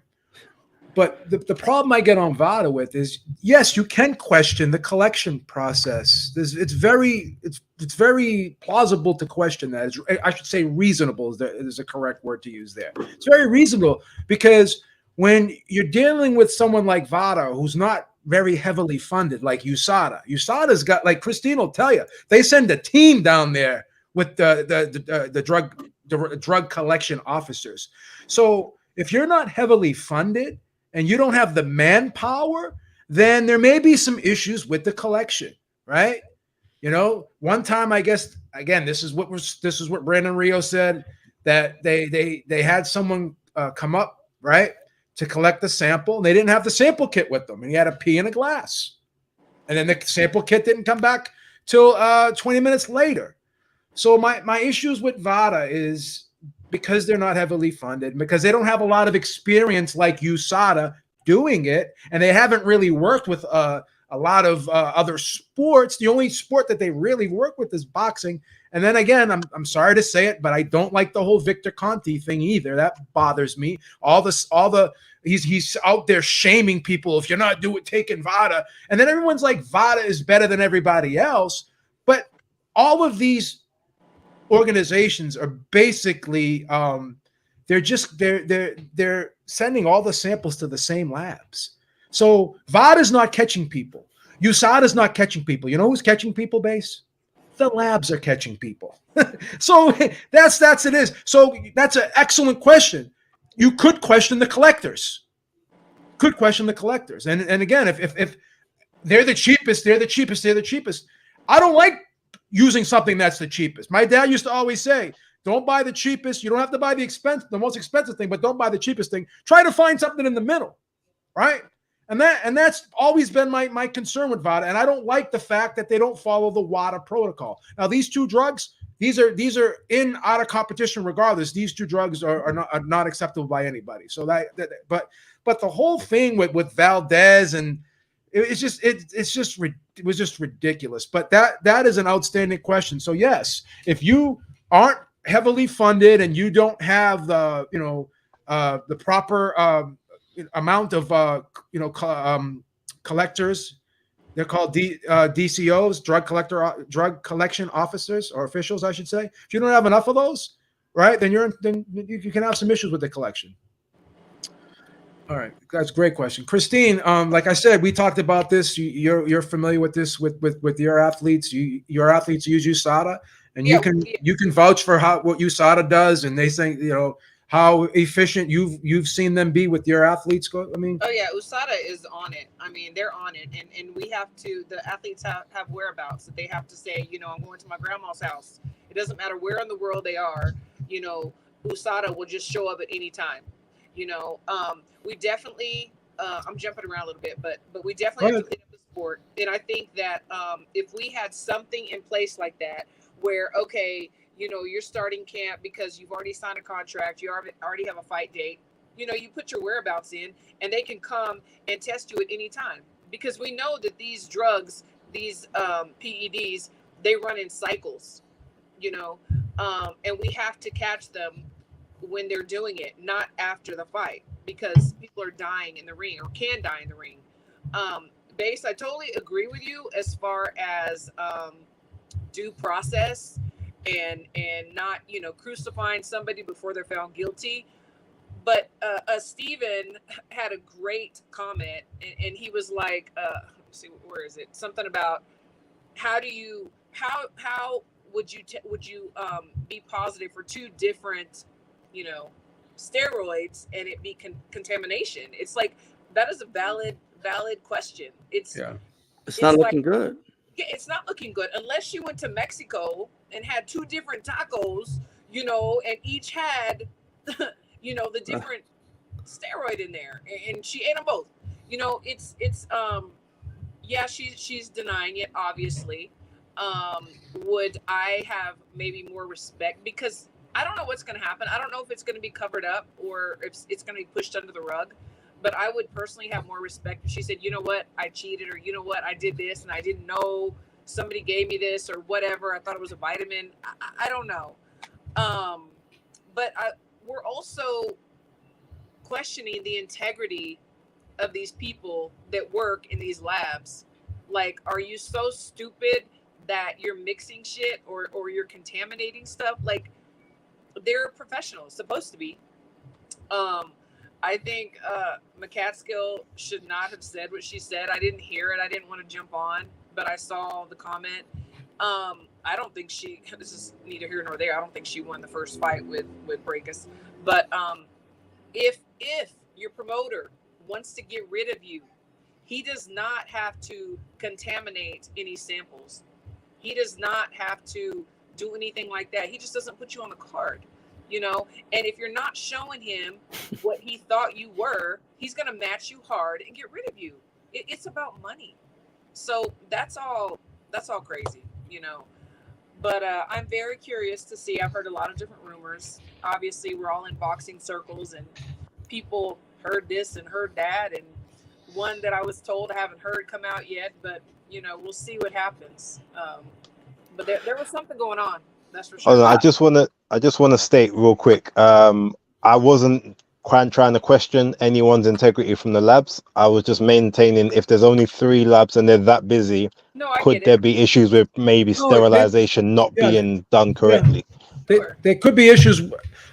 But the problem I get on VADA with is, yes, you can question the collection process. It's very plausible to question that. I should say reasonable is the correct word to use there. It's very reasonable, because when you're dealing with someone like VADA, who's not very heavily funded, like USADA's got, like Christine will tell you, they send a team down there with the drug collection officers. So if you're not heavily funded and you don't have the manpower, then there may be some issues with the collection, right? One time, I guess, again, this is what Brandon Rio said, that they had someone come up, right, to collect the sample, and they didn't have the sample kit with them, and he had to pee in a glass, and then the sample kit didn't come back till 20 minutes later. So my issues with VADA is because they're not heavily funded, because they don't have a lot of experience like USADA doing it, and they haven't really worked with a lot of other sports. The only sport that they really work with is boxing. And then again, I'm sorry to say it, but I don't like the whole Victor Conti thing either. That bothers me. He's out there shaming people if you're not taking VADA, and then everyone's like, VADA is better than everybody else. But all of these organizations are basically they're sending all the samples to the same labs. So VADA's not catching people. USADA's not catching people. You know who's catching people, Base? The labs are catching people. So that's it is. So that's an excellent question. You could question the collectors. Could question the collectors. And again, if they're the cheapest, they're the cheapest, they're the cheapest. I don't like using something that's the cheapest. My dad used to always say, don't buy the cheapest. You don't have to buy the most expensive thing, but don't buy the cheapest thing. Try to find something in the middle, right? And that's always been my concern with VADA. And I don't like the fact that they don't follow the WADA protocol. Now, these two drugs, these are out of competition regardless. These two drugs are not acceptable by anybody. So but the whole thing with Valdez and it was just ridiculous. But that is an outstanding question. So yes, if you aren't heavily funded and you don't have the proper amount of collectors, they're called DCOs, drug collection officers or officials, I should say. If you don't have enough of those, right, then you can have some issues with the collection. All right, that's a great question, Christine. Like I said, we talked about this. You're familiar with this with your athletes. Your athletes use USADA, and you can vouch for what USADA does, and they say how efficient you've seen them be with your athletes. I mean, oh yeah, USADA is on it. I mean, they're on it, and we have to. The athletes have whereabouts that they have to say. I'm going to my grandma's house. It doesn't matter where in the world they are. USADA will just show up at any time. We definitely. I'm jumping around a little bit, but we definitely have to clean up the sport. And I think that if we had something in place like that, where you're starting camp because you've already signed a contract, you already have a fight date, you put your whereabouts in and they can come and test you at any time, because we know that these drugs, these PEDs, they run in cycles, and we have to catch them when they're doing it, not after the fight, because people are dying in the ring or can die in the ring. Base, I totally agree with you as far as due process and not crucifying somebody before they're found guilty. But Steven had a great comment, and he was like, let's see, where is it? Something about how would you be positive for two different steroids and it be contamination? It's like, that is a valid question. It's not looking good. It's not looking good unless you went to Mexico and had two different tacos, and each had, the different steroid in there, and she ate them both. She's denying it, obviously. Would I have maybe more respect? Because I don't know what's going to happen. I don't know if it's going to be covered up or if it's going to be pushed under the rug. But I would personally have more respect if she said, you know what, I cheated, or you know what, I did this and I didn't know, somebody gave me this or whatever. I thought it was a vitamin. I don't know. But we're also questioning the integrity of these people that work in these labs. Like, are you so stupid that you're mixing shit or you're contaminating stuff? Like, they're professionals, supposed to be. I think McCaskill should not have said what she said. I didn't hear it. I didn't want to jump on, but I saw the comment. I don't think this is neither here nor there. I don't think she won the first fight with Breakus. But if your promoter wants to get rid of you, he does not have to contaminate any samples. He does not have to do anything like that. He just doesn't put you on the card. And if you're not showing him what he thought you were, he's going to match you hard and get rid of you. It's about money. So that's all crazy, but I'm very curious to see. I've heard a lot of different rumors. Obviously we're all in boxing circles and people heard this and heard that. And one that I was told I haven't heard come out yet, but we'll see what happens. But there was something going on. That's for sure. I just want to state real quick. I wasn't trying to question anyone's integrity from the labs. I was just maintaining, if there's only 3 labs and they're that busy, could there be issues with maybe sterilization not being done correctly? There could be issues.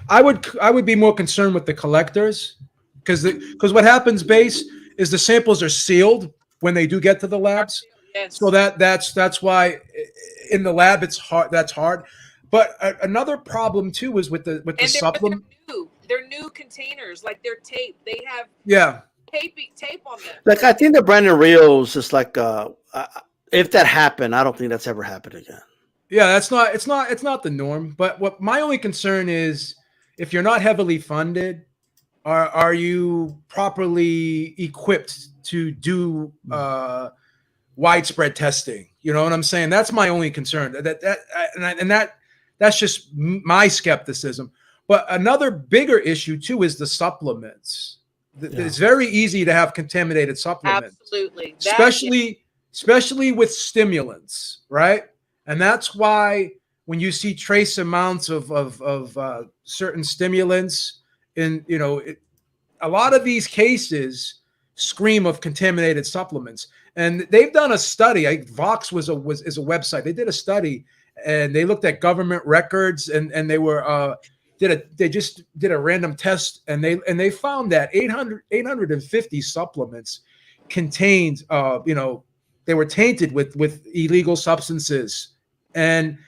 I would be more concerned with the collectors, because what happens, Base, is the samples are sealed when they do get to the labs. Yes. So that's why in the lab it's hard. That's hard. But another problem too is with the supplement. They're new containers, like they're taped. They have tape on them. Like I think the Brandon Rios is like if that happened, I don't think that's ever happened again. Yeah, it's not the norm. But what my only concern is, if you're not heavily funded, are you properly equipped to do widespread testing? You know what I'm saying? That's my only concern. That's just my skepticism. But another bigger issue too is the supplements. It's very easy to have contaminated supplements. Absolutely. Especially with stimulants, right? And that's why when you see trace amounts of certain stimulants in, a lot of these cases scream of contaminated supplements. And they've done a study. Vox is a website. They did a study and they looked at government records and they were they just did a random test and they found that 850 supplements contained they were tainted with illegal substances. And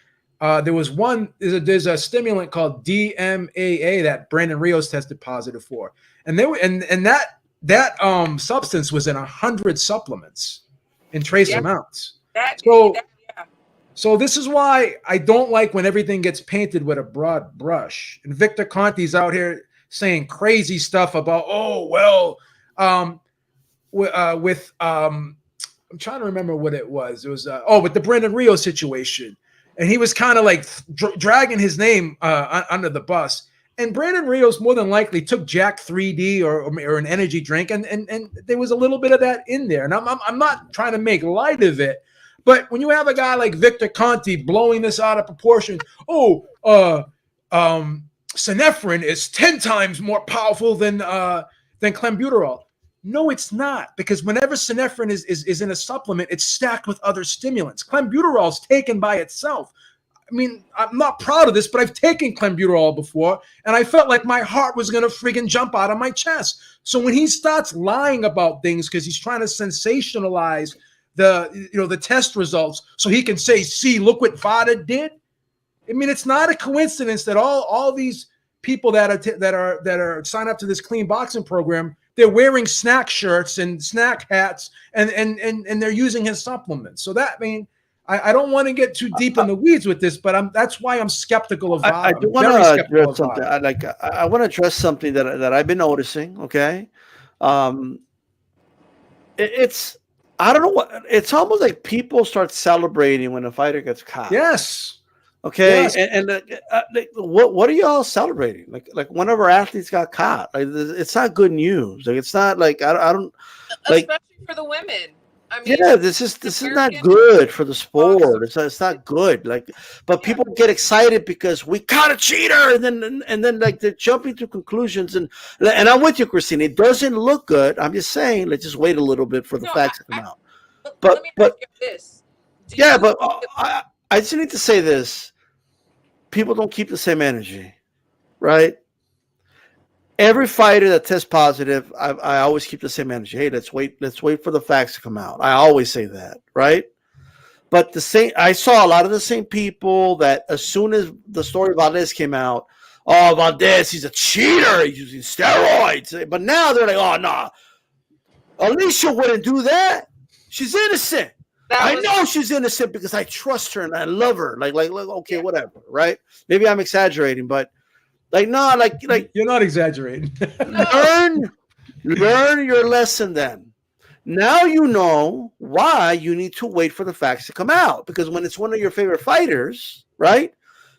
there's a stimulant called DMAA that Brandon Rios tested positive for. And that substance was in 100 supplements in trace amounts. So this is why I don't like when everything gets painted with a broad brush. And Victor Conti's out here saying crazy stuff about, I'm trying to remember what it was. It was with the Brandon Rios situation, and he was kind of like dragging his name under the bus. And Brandon Rios more than likely took Jack 3D or an energy drink, and there was a little bit of that in there. And I'm not trying to make light of it. But when you have a guy like Victor Conti blowing this out of proportion, synephrine is 10 times more powerful than clenbuterol. No, it's not, because whenever synephrine is in a supplement, it's stacked with other stimulants. Clenbuterol is taken by itself. I mean, I'm not proud of this, but I've taken clenbuterol before, and I felt like my heart was going to friggin' jump out of my chest. So when he starts lying about things because he's trying to sensationalize the test results so he can say, see, look what VADA did. I mean, it's not a coincidence that all these people that are signed up to this clean boxing program, they're wearing snack shirts and snack hats and they're using his supplements. So I don't want to get too deep in the weeds with this, but that's why I'm skeptical of VADA. I do want to address something. I want to address something that I've been noticing. Okay, I don't know what it's almost like people start celebrating when a fighter gets caught. Yes. Okay. Yes. And what are y'all celebrating? Like one of our athletes got caught. Like, it's not good news. Like, it's not like I don't like, especially for the women. I mean, yeah, this is not good for the sport. It's not good. Like, but people get excited because we caught a cheater, and then like they're jumping to conclusions. And I'm with you, Christina. It doesn't look good. I'm just saying, let's just wait a little bit for the facts to come out. But let me ask you this. I just need to say this: people don't keep the same energy, right? Every fighter that tests positive, I always keep the same energy. Hey, let's wait for the facts to come out. I always say that, right? But I saw a lot of the same people that as soon as the story of Valdez came out, Valdez, he's a cheater, he's using steroids. But now they're like, oh no, Alicia wouldn't do that. She's innocent. I know she's innocent because I trust her and I love her. Like okay, whatever, right? Maybe I'm exaggerating, but. Like you're not exaggerating. learn your lesson then. Now you know why you need to wait for the facts to come out. Because when it's one of your favorite fighters, right?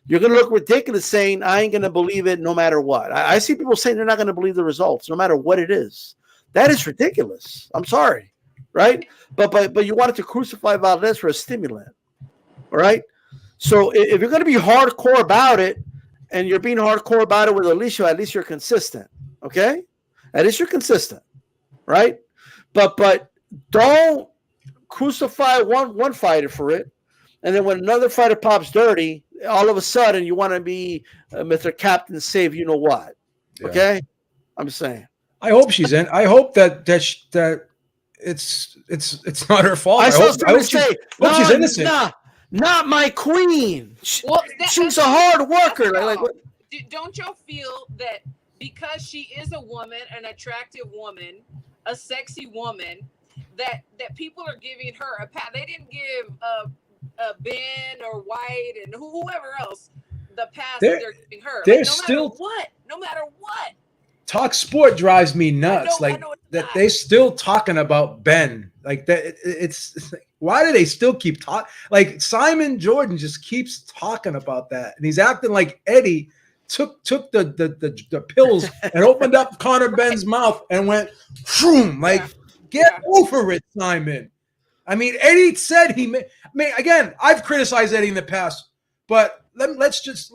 You're gonna look ridiculous saying, I ain't gonna believe it no matter what. I see people saying they're not gonna believe the results, no matter what it is. That is ridiculous. I'm sorry. Right? But you wanted to crucify Valdez for a stimulant. All right. So if you're gonna be hardcore about it, and you're being hardcore about it with Alicia, at least you're consistent, okay? At least you're consistent, right? But don't crucify one fighter for it, and then when another fighter pops dirty, all of a sudden you want to be Mr. Captain Save you know what, okay? I'm just saying. I hope she's in. I hope that it's not her fault. I hope she's innocent. Nah, not my queen. Well, She's a hard worker. Don't y'all feel that because she is a woman, an attractive woman, a sexy woman, that people are giving her a pass? They didn't give Ben or White and whoever else the pass that they're giving her. They're No matter what. Talk sport drives me nuts. I know that they still talking about Ben. Like that, it's like, why do they still keep talking? Like Simon Jordan just keeps talking about that, and he's acting like Eddie took the pills and opened up Conor Ben's mouth and went, "Vroom!" Like, get over it, Simon. I mean, Eddie said he may. I mean, again, I've criticized Eddie in the past, but let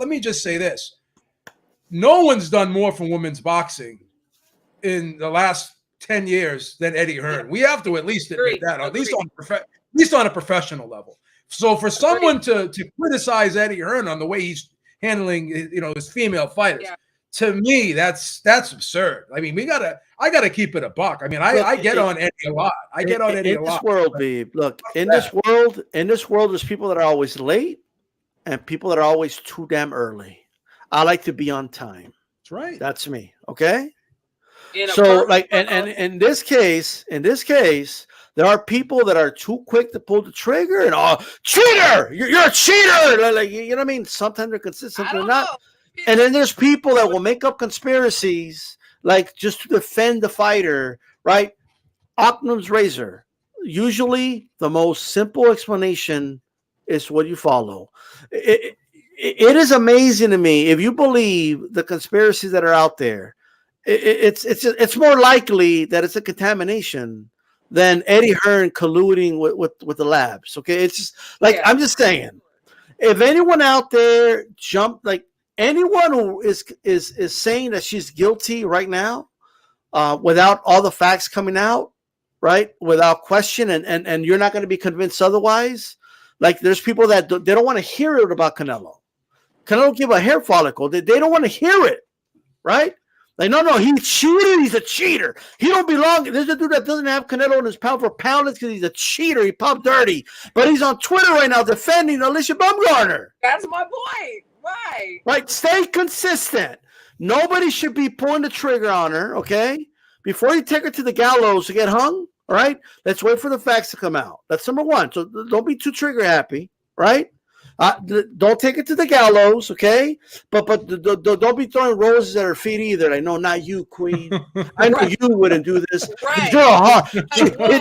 me just say this. No one's done more for women's boxing in the last 10 years than Eddie Hearn. We have to at least admit that, at least on a professional level. So for someone to criticize Eddie Hearn on the way he's handling, his female fighters, to me, that's absurd. I mean, I gotta keep it a buck. I mean, I get on Eddie a lot. I get on Eddie a lot. In this world, Beeb, look, in this world, there's people that are always late and people that are always too damn early. I like to be on time. That's right. That's me. Okay. So like, and in this case, there are people that are too quick to pull the trigger and cheater, you're a cheater. Like, you know what I mean? Sometimes they're consistent, they're not. And then there's people that will make up conspiracies, like just to defend the fighter, right? Occam's razor. Usually the most simple explanation is what you follow. It is amazing to me if you believe the conspiracies that are out there. It's more likely that it's a contamination than Eddie Hearn colluding with the labs. Okay, it's just like I'm just saying. If anyone out there anyone who is saying that she's guilty right now, without all the facts coming out, right, without question, and you're not going to be convinced otherwise. Like there's people that they don't want to hear it about Canelo. Canelo give a hair follicle. They don't want to hear it, right? Like, no, he cheated. He's a cheater. He don't belong. There's a dude that doesn't have Canelo in his pound for pound because he's a cheater. He popped dirty. But he's on Twitter right now defending Alicia Baumgardner. That's my point. Right. Right. Stay consistent. Nobody should be pulling the trigger on her, okay? Before you take her to the gallows to get hung, all right? Let's wait for the facts to come out. That's number one. So don't be too trigger happy, right? Don't take it to the gallows, okay? But don't be throwing roses at her feet either. I know not you, Queen. I know you wouldn't do this. Right.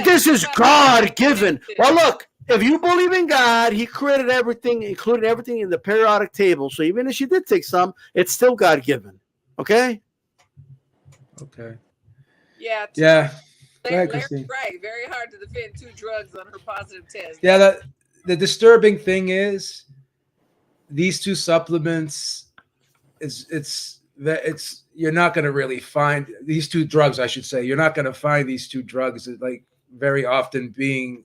This is God-given. Well, look, if you believe in God, He created everything, including everything in the periodic table. So even if she did take some, it's still God-given, okay? Okay. Yeah. Yeah. Larry's right. Very hard to defend 2 drugs on her positive test. Yeah, the disturbing thing is these 2 supplements you're not going to really find these 2 drugs, I should say. You're not going to find these 2 drugs like very often being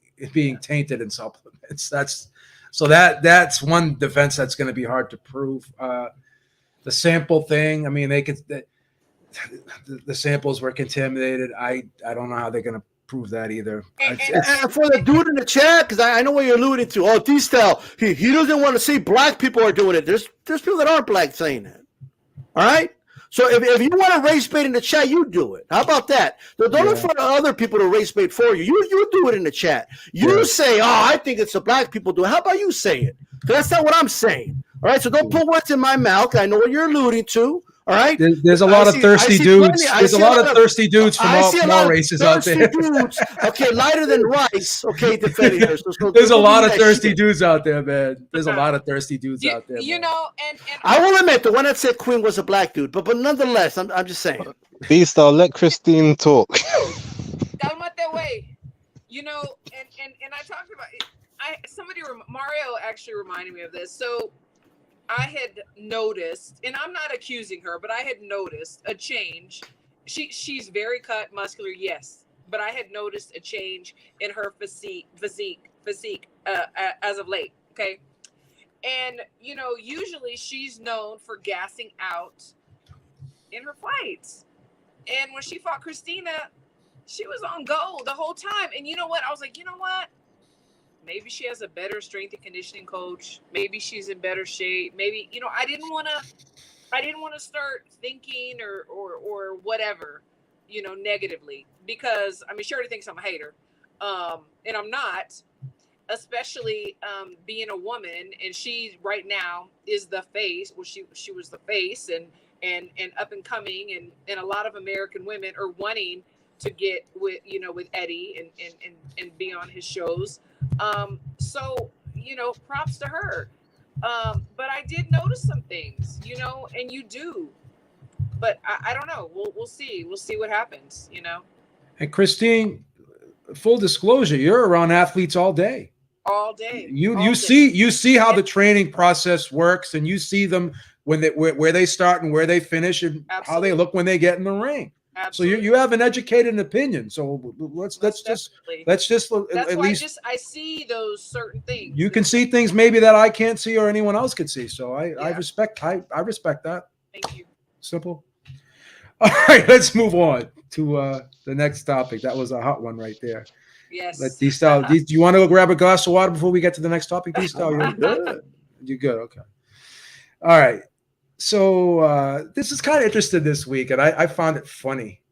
tainted in supplements. That's one defense that's going to be hard to prove. The sample thing, I mean, the samples were contaminated. I don't know how they're going to prove that either. And for the dude in the chat, because I know what you're alluding to. D-Style, he doesn't want to see black people are doing it. There's people that aren't black saying it. All right? So if you want to race bait in the chat, you do it. How about that? Don't look for other people to race bait for you. You do it in the chat. You say, I think it's the black people do it. How about you say it? Because that's not what I'm saying. All right? So don't put words in my mouth. I know what you're alluding to. All right. There's a lot of thirsty dudes. There's a lot of thirsty dudes from all races out there. Dudes, okay, lighter than rice. Okay, defending her. So there's a lot of thirsty dudes out there, man. There's a lot of thirsty dudes out there. You know, and I will admit the one that said Queen was a black dude, but nonetheless, I'm just saying. B-Star, let Christine talk. That way, you know, and I talked about it. Mario actually reminded me of this. So I had noticed, and I'm not accusing her, but I had noticed a change. She's very cut, muscular, yes, but I had noticed a change in her physique as of late. Okay, and you know, usually she's known for gassing out in her fights, And when she fought Christina, she was on go the whole time. And you know what? I was like, you know what? Maybe she has a better strength and conditioning coach. Maybe she's in better shape. Maybe, you know, I didn't want to start thinking or whatever, you know, negatively, because I mean, she already thinks I'm a hater. And I'm not, especially being a woman, and she right now is the face. Well, she was the face and up and coming, and a lot of American women are wanting to get with, you know, with Eddie and be on his shows. So, you know, props to her. But I did notice some things, you know, and you do, but I don't know. We'll see. We'll see what happens, you know. And Christine, full disclosure, you're around athletes all day. All day. You see how the training process works, and you see them when where they start and where they finish, and how they look when they get in the ring. Absolutely. So you have an educated opinion. So let's just that's at why least I see those certain things. You can see things maybe that I can't see or anyone else could see. So I respect that. Thank you. Simple. All right, let's move on to the next topic. That was a hot one right there. Yes. Let D-Style, do you want to go grab a glass of water before we get to the next topic? D-Style, you're good. You're good. Okay. All right. So this is kind of interesting this week, and I found it funny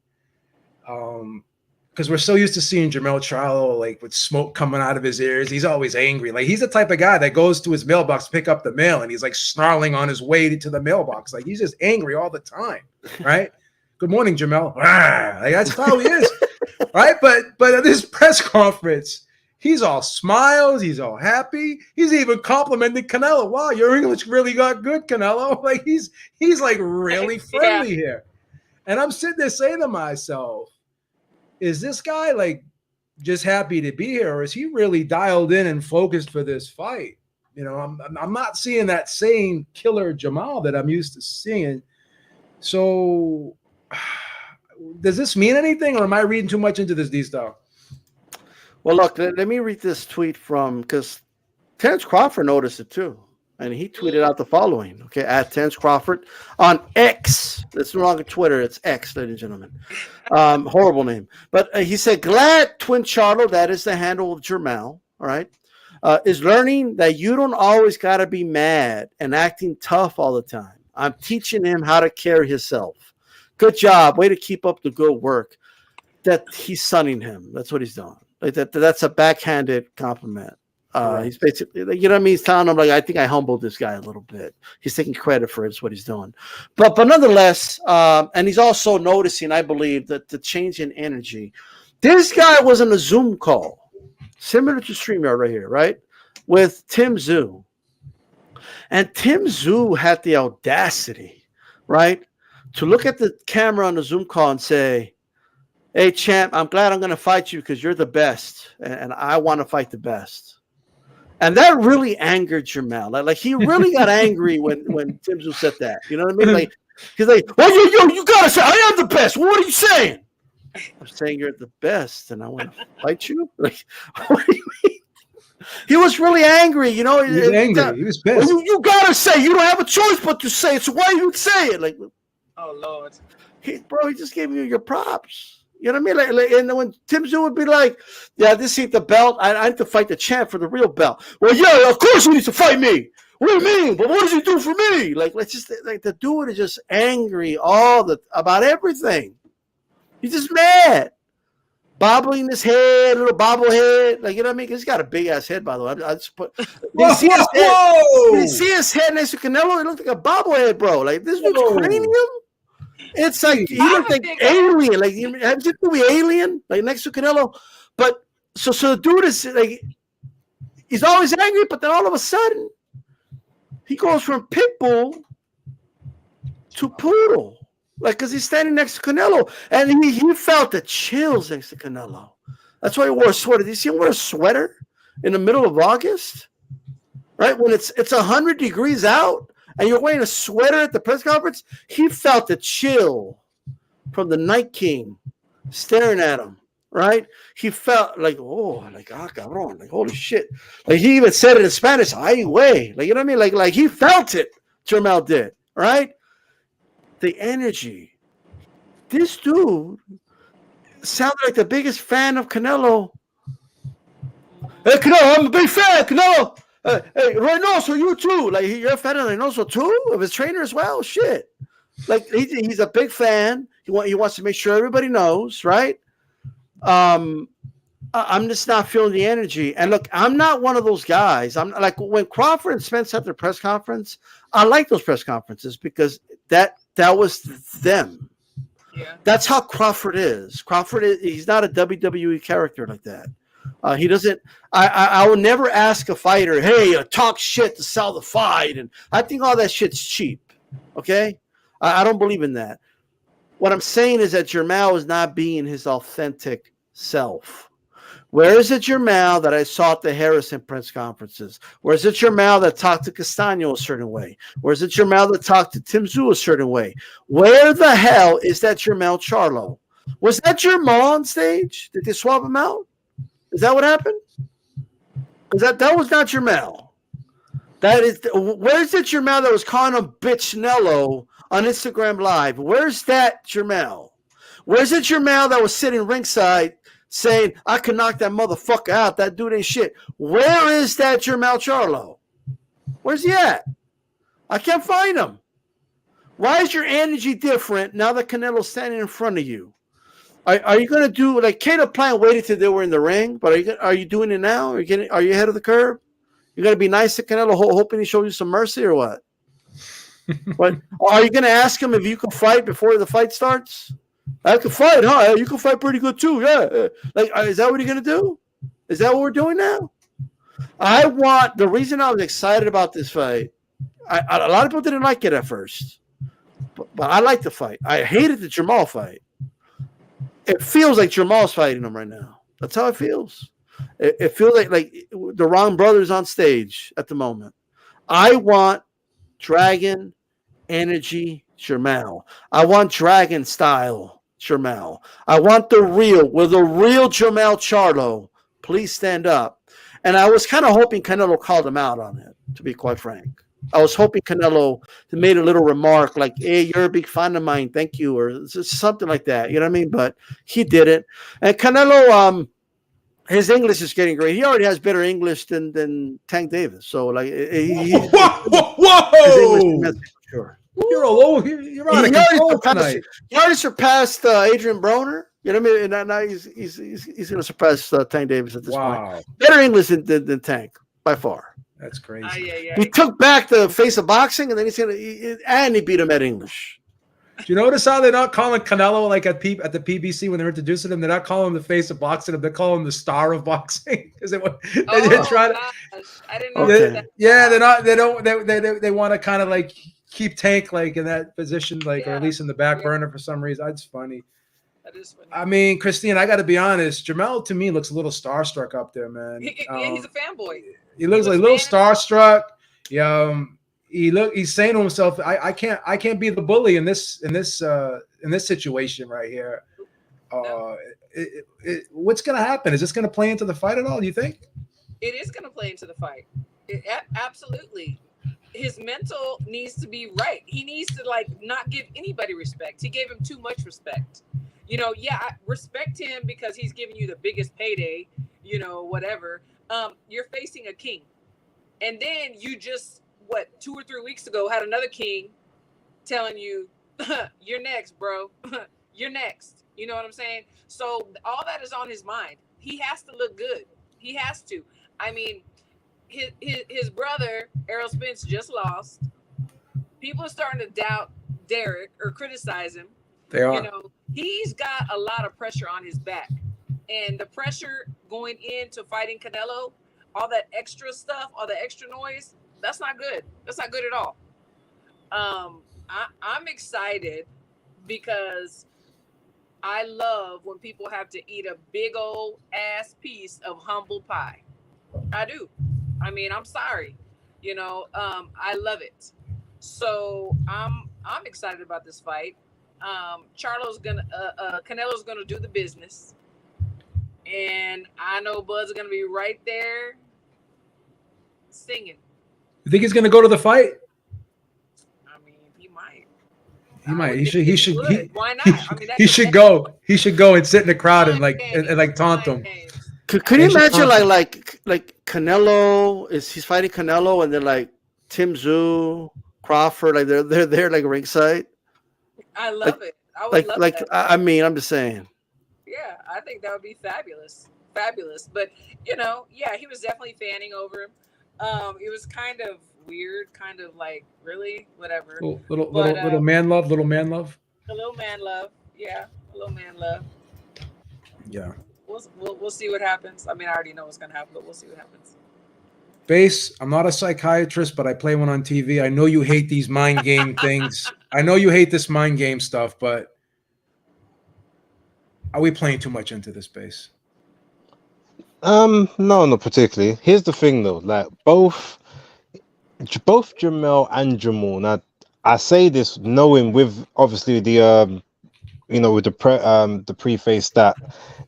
because we're so used to seeing Jermell Charlo like with smoke coming out of his ears. He's always angry. Like he's the type of guy that goes to his mailbox to pick up the mail, and he's like snarling on his way to the mailbox. Like he's just angry all the time, right? Good morning, Jermell. Like, that's how he is, right? But at this press conference, he's all smiles. He's all happy. He's even complimenting Canelo. Wow, your English really got good, Canelo. Like he's like really friendly here. And I'm sitting there saying to myself, is this guy like just happy to be here, or is he really dialed in and focused for this fight? You know, I'm not seeing that same killer Jermell that I'm used to seeing. So does this mean anything, or am I reading too much into this, D-Style? Well, look, let me read this tweet from, because Terence Crawford noticed it too. And he tweeted out the following, okay, at Terence Crawford on X. It's no longer Twitter, it's X, ladies and gentlemen. Horrible name. But he said, glad Twin Charlo, that is the handle of Jermell, all right, is learning that you don't always got to be mad and acting tough all the time. I'm teaching him how to carry himself. Good job. Way to keep up the good work. That he's sunning him. That's what he's doing. Like that's a backhanded compliment. He's basically, like, you know what I mean? He's telling him, like, I think I humbled this guy a little bit. He's taking credit for it. It's what he's doing. But nonetheless, and he's also noticing, I believe, that the change in energy. This guy was on a Zoom call, similar to StreamYard right here, right? With Tim Tszyu. And Tim Tszyu had the audacity, right, to look at the camera on the Zoom call and say, hey, champ, I'm glad I'm going to fight you because you're the best, and I want to fight the best. And that really angered Jermell. Like he really got angry when Tim Tszyu said that. You know what I mean? Like he's like, "Oh, you gotta say I am the best. What are you saying?" I'm saying you're the best, and I want to fight you. Like, what do you mean? He was really angry. You know, he was angry. He was pissed. Well, you gotta say. You don't have a choice but to say it. So why you say it? Like, oh Lord, he just gave you your props. You know what I mean? Like, and when Tim Tszyu would be like, yeah, this ain't the belt. I need to fight the champ for the real belt. Well, yeah, of course he needs to fight me. What do you mean? But what does he do for me? Like, let's just, like, the dude is just angry about everything. He's just mad. Bobbling his head, little bobblehead. Like, you know what I mean? He's got a big-ass head, by the way. I just put, you see his head next to Canelo? It looks like a bobblehead, bro. Like, this dude's cranium. It's like he looked like Alien. Like, have you seen the movie Alien? Like next to Canelo. But so the dude is like, he's always angry, but then all of a sudden he goes from Pitbull to Poodle. Like, because he's standing next to Canelo. And he felt the chills next to Canelo. That's why he wore a sweater. Did you see him wear a sweater in the middle of August? Right? When it's 100 degrees out. And you're wearing a sweater at the press conference, he felt the chill from the Night King staring at him, right? He felt like, oh, like, ah, cabrón, like, holy shit. Like, he even said it in Spanish, ay, güey. Like, you know what I mean? Like he felt it, Jermell did, right? The energy. this dude sounded like the biggest fan of Canelo. Hey, Canelo, I'm a big fan, Canelo. Hey, Reynoso, you too. Like, you're a fan of Reynoso too? Of his trainer as well? Shit. Like, he's a big fan. He wants to make sure everybody knows, right? I'm just not feeling the energy. And look, I'm not one of those guys. I'm like, when Crawford and Spence had their press conference, I like those press conferences because that was them. Yeah. That's how Crawford is. He's not a WWE character like that. He doesn't. I will never ask a fighter, "Hey, talk shit to sell the fight," and I think all that shit's cheap. Okay, I don't believe in that. What I'm saying is that Jermell is not being his authentic self. Where is it Jermell that I saw at the Harrison press conferences? Where is it Jermell that talked to Castano a certain way? Where is it Jermell that talked to Tim Tszyu a certain way? Where the hell is that Jermell Charlo? Was that Jermell on stage? Did they swap him out? Is that what happened? Because that was not Jermell. Where's the Jermell that was calling him bitch Nello on Instagram Live? Where's that Jermell? Where's the Jermell that was sitting ringside saying, I could knock that motherfucker out, that dude ain't shit? Where is that Jermell Charlo? Where's he at? I can't find him. Why is your energy different now that Canelo's standing in front of you? Are you going to do, like, Caleb Plant waited till they were in the ring, but are you doing it now? Are you ahead of the curve? You're going to be nice to Canelo, hoping he shows you some mercy, or what? What? Are you going to ask him if you can fight before the fight starts? I can fight, huh? You can fight pretty good too, yeah. Like, is that what you're going to do? Is that what we're doing now? The reason I was excited about this fight, a lot of people didn't like it at first, but I like the fight. I hated the Jermell fight. It feels like Jermell's fighting him right now. That's how it feels. It feels like the wrong brothers on stage at the moment. I want Dragon energy Jermell. I want Dragon style Jermell. I want the real Jermell Charlo. Please stand up. And I was kind of hoping Canelo called him out on it, to be quite frank. I was hoping Canelo made a little remark like, hey, you're a big fan of mine, thank you, or something like that. You know what I mean? But he didn't. And Canelo, his English is getting great. He already has better English than Tank Davis. So, like, whoa! Sure. You're all you're out of control tonight. He already surpassed Adrian Broner. You know what I mean? And now he's going to surpass Tank Davis at this point. Better English than Tank by far. That's crazy. He took back the face of boxing, and then he beat him at English. Do you notice how they're not calling Canelo like at the PBC when they're introducing him? They're not calling him the face of boxing. They're calling him the star of boxing because they're trying to. I didn't know that. Yeah, they're not. They don't. They want to kind of like keep Tank like in that position, like or at least in the back burner for some reason. That's funny. That is funny. I mean, Christine, I got to be honest. Jermell to me looks a little starstruck up there, man. He's a fanboy. He looks like a little starstruck. He's saying to himself, I can't be the bully in this situation right here. What's gonna happen? Is this gonna play into the fight at all? Do you think? It is gonna play into the fight. Absolutely. His mental needs to be right. He needs to not give anybody respect. He gave him too much respect. I respect him because he's giving you the biggest payday, whatever. You're facing a king. And then you just, 2 or 3 weeks ago, had another king telling you, you're next, bro. You're next. You know what I'm saying? So all that is on his mind. He has to look good. He has to. I mean, his brother, Errol Spence, just lost. People are starting to doubt Derek or criticize him. They are. He's got a lot of pressure on his back. And the pressure going into fighting Canelo, all that extra stuff, all the extra noise, that's not good. That's not good at all. I'm excited because I love when people have to eat a big old ass piece of humble pie. I do. I mean, I'm sorry. I love it. So I'm excited about this fight. Canelo's gonna do the business. And I know Bud's gonna be right there singing. You think he's gonna go to the fight? I mean, he might. He might. He should. Why not? I mean, he should go. He should go and sit in the crowd and like taunt them. Could you imagine like Canelo he's fighting Canelo and then like Tszyu, Crawford, like they're there like ringside. I love it. I would love that. I mean, I'm just saying. Yeah, I think that would be fabulous. But he was definitely fanning over him. It was kind of weird, kind of like really whatever. Little man love. A little man love. Yeah, a little man love. Yeah. We'll see what happens. I mean, I already know what's gonna happen, but we'll see what happens. Base, I'm not a psychiatrist, but I play one on TV. I know you hate these mind game things. I know you hate this mind game stuff, but are we playing too much into this, Base? No, not particularly. Here's the thing, though. Like both Jermell and Jermell. Now, I say this knowing with obviously the with the preface that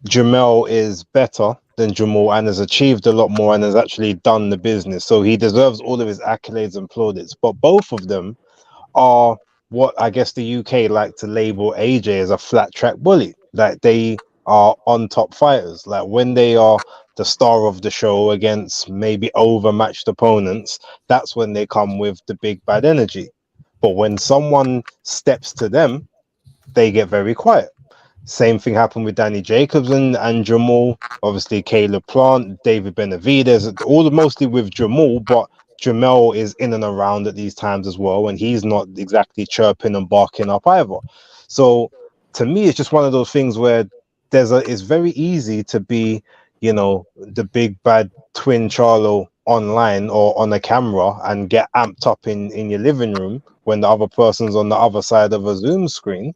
Jermell is better than Jermell and has achieved a lot more and has actually done the business. So he deserves all of his accolades and plaudits. But both of them are what I guess the UK like to label AJ as a flat track bully. Like they are on top fighters. Like when they are the star of the show against maybe overmatched opponents, that's when they come with the big bad energy. But when someone steps to them, they get very quiet. Same thing happened with Danny Jacobs and Jermell. Obviously, Caleb Plant, David Benavidez, all mostly with Jermell, but Jermell is in and around at these times as well, and he's not exactly chirping and barking up either. So to me, it's just one of those things where it's very easy to be, the big bad twin Charlo online or on a camera and get amped up in your living room when the other person's on the other side of a Zoom screen.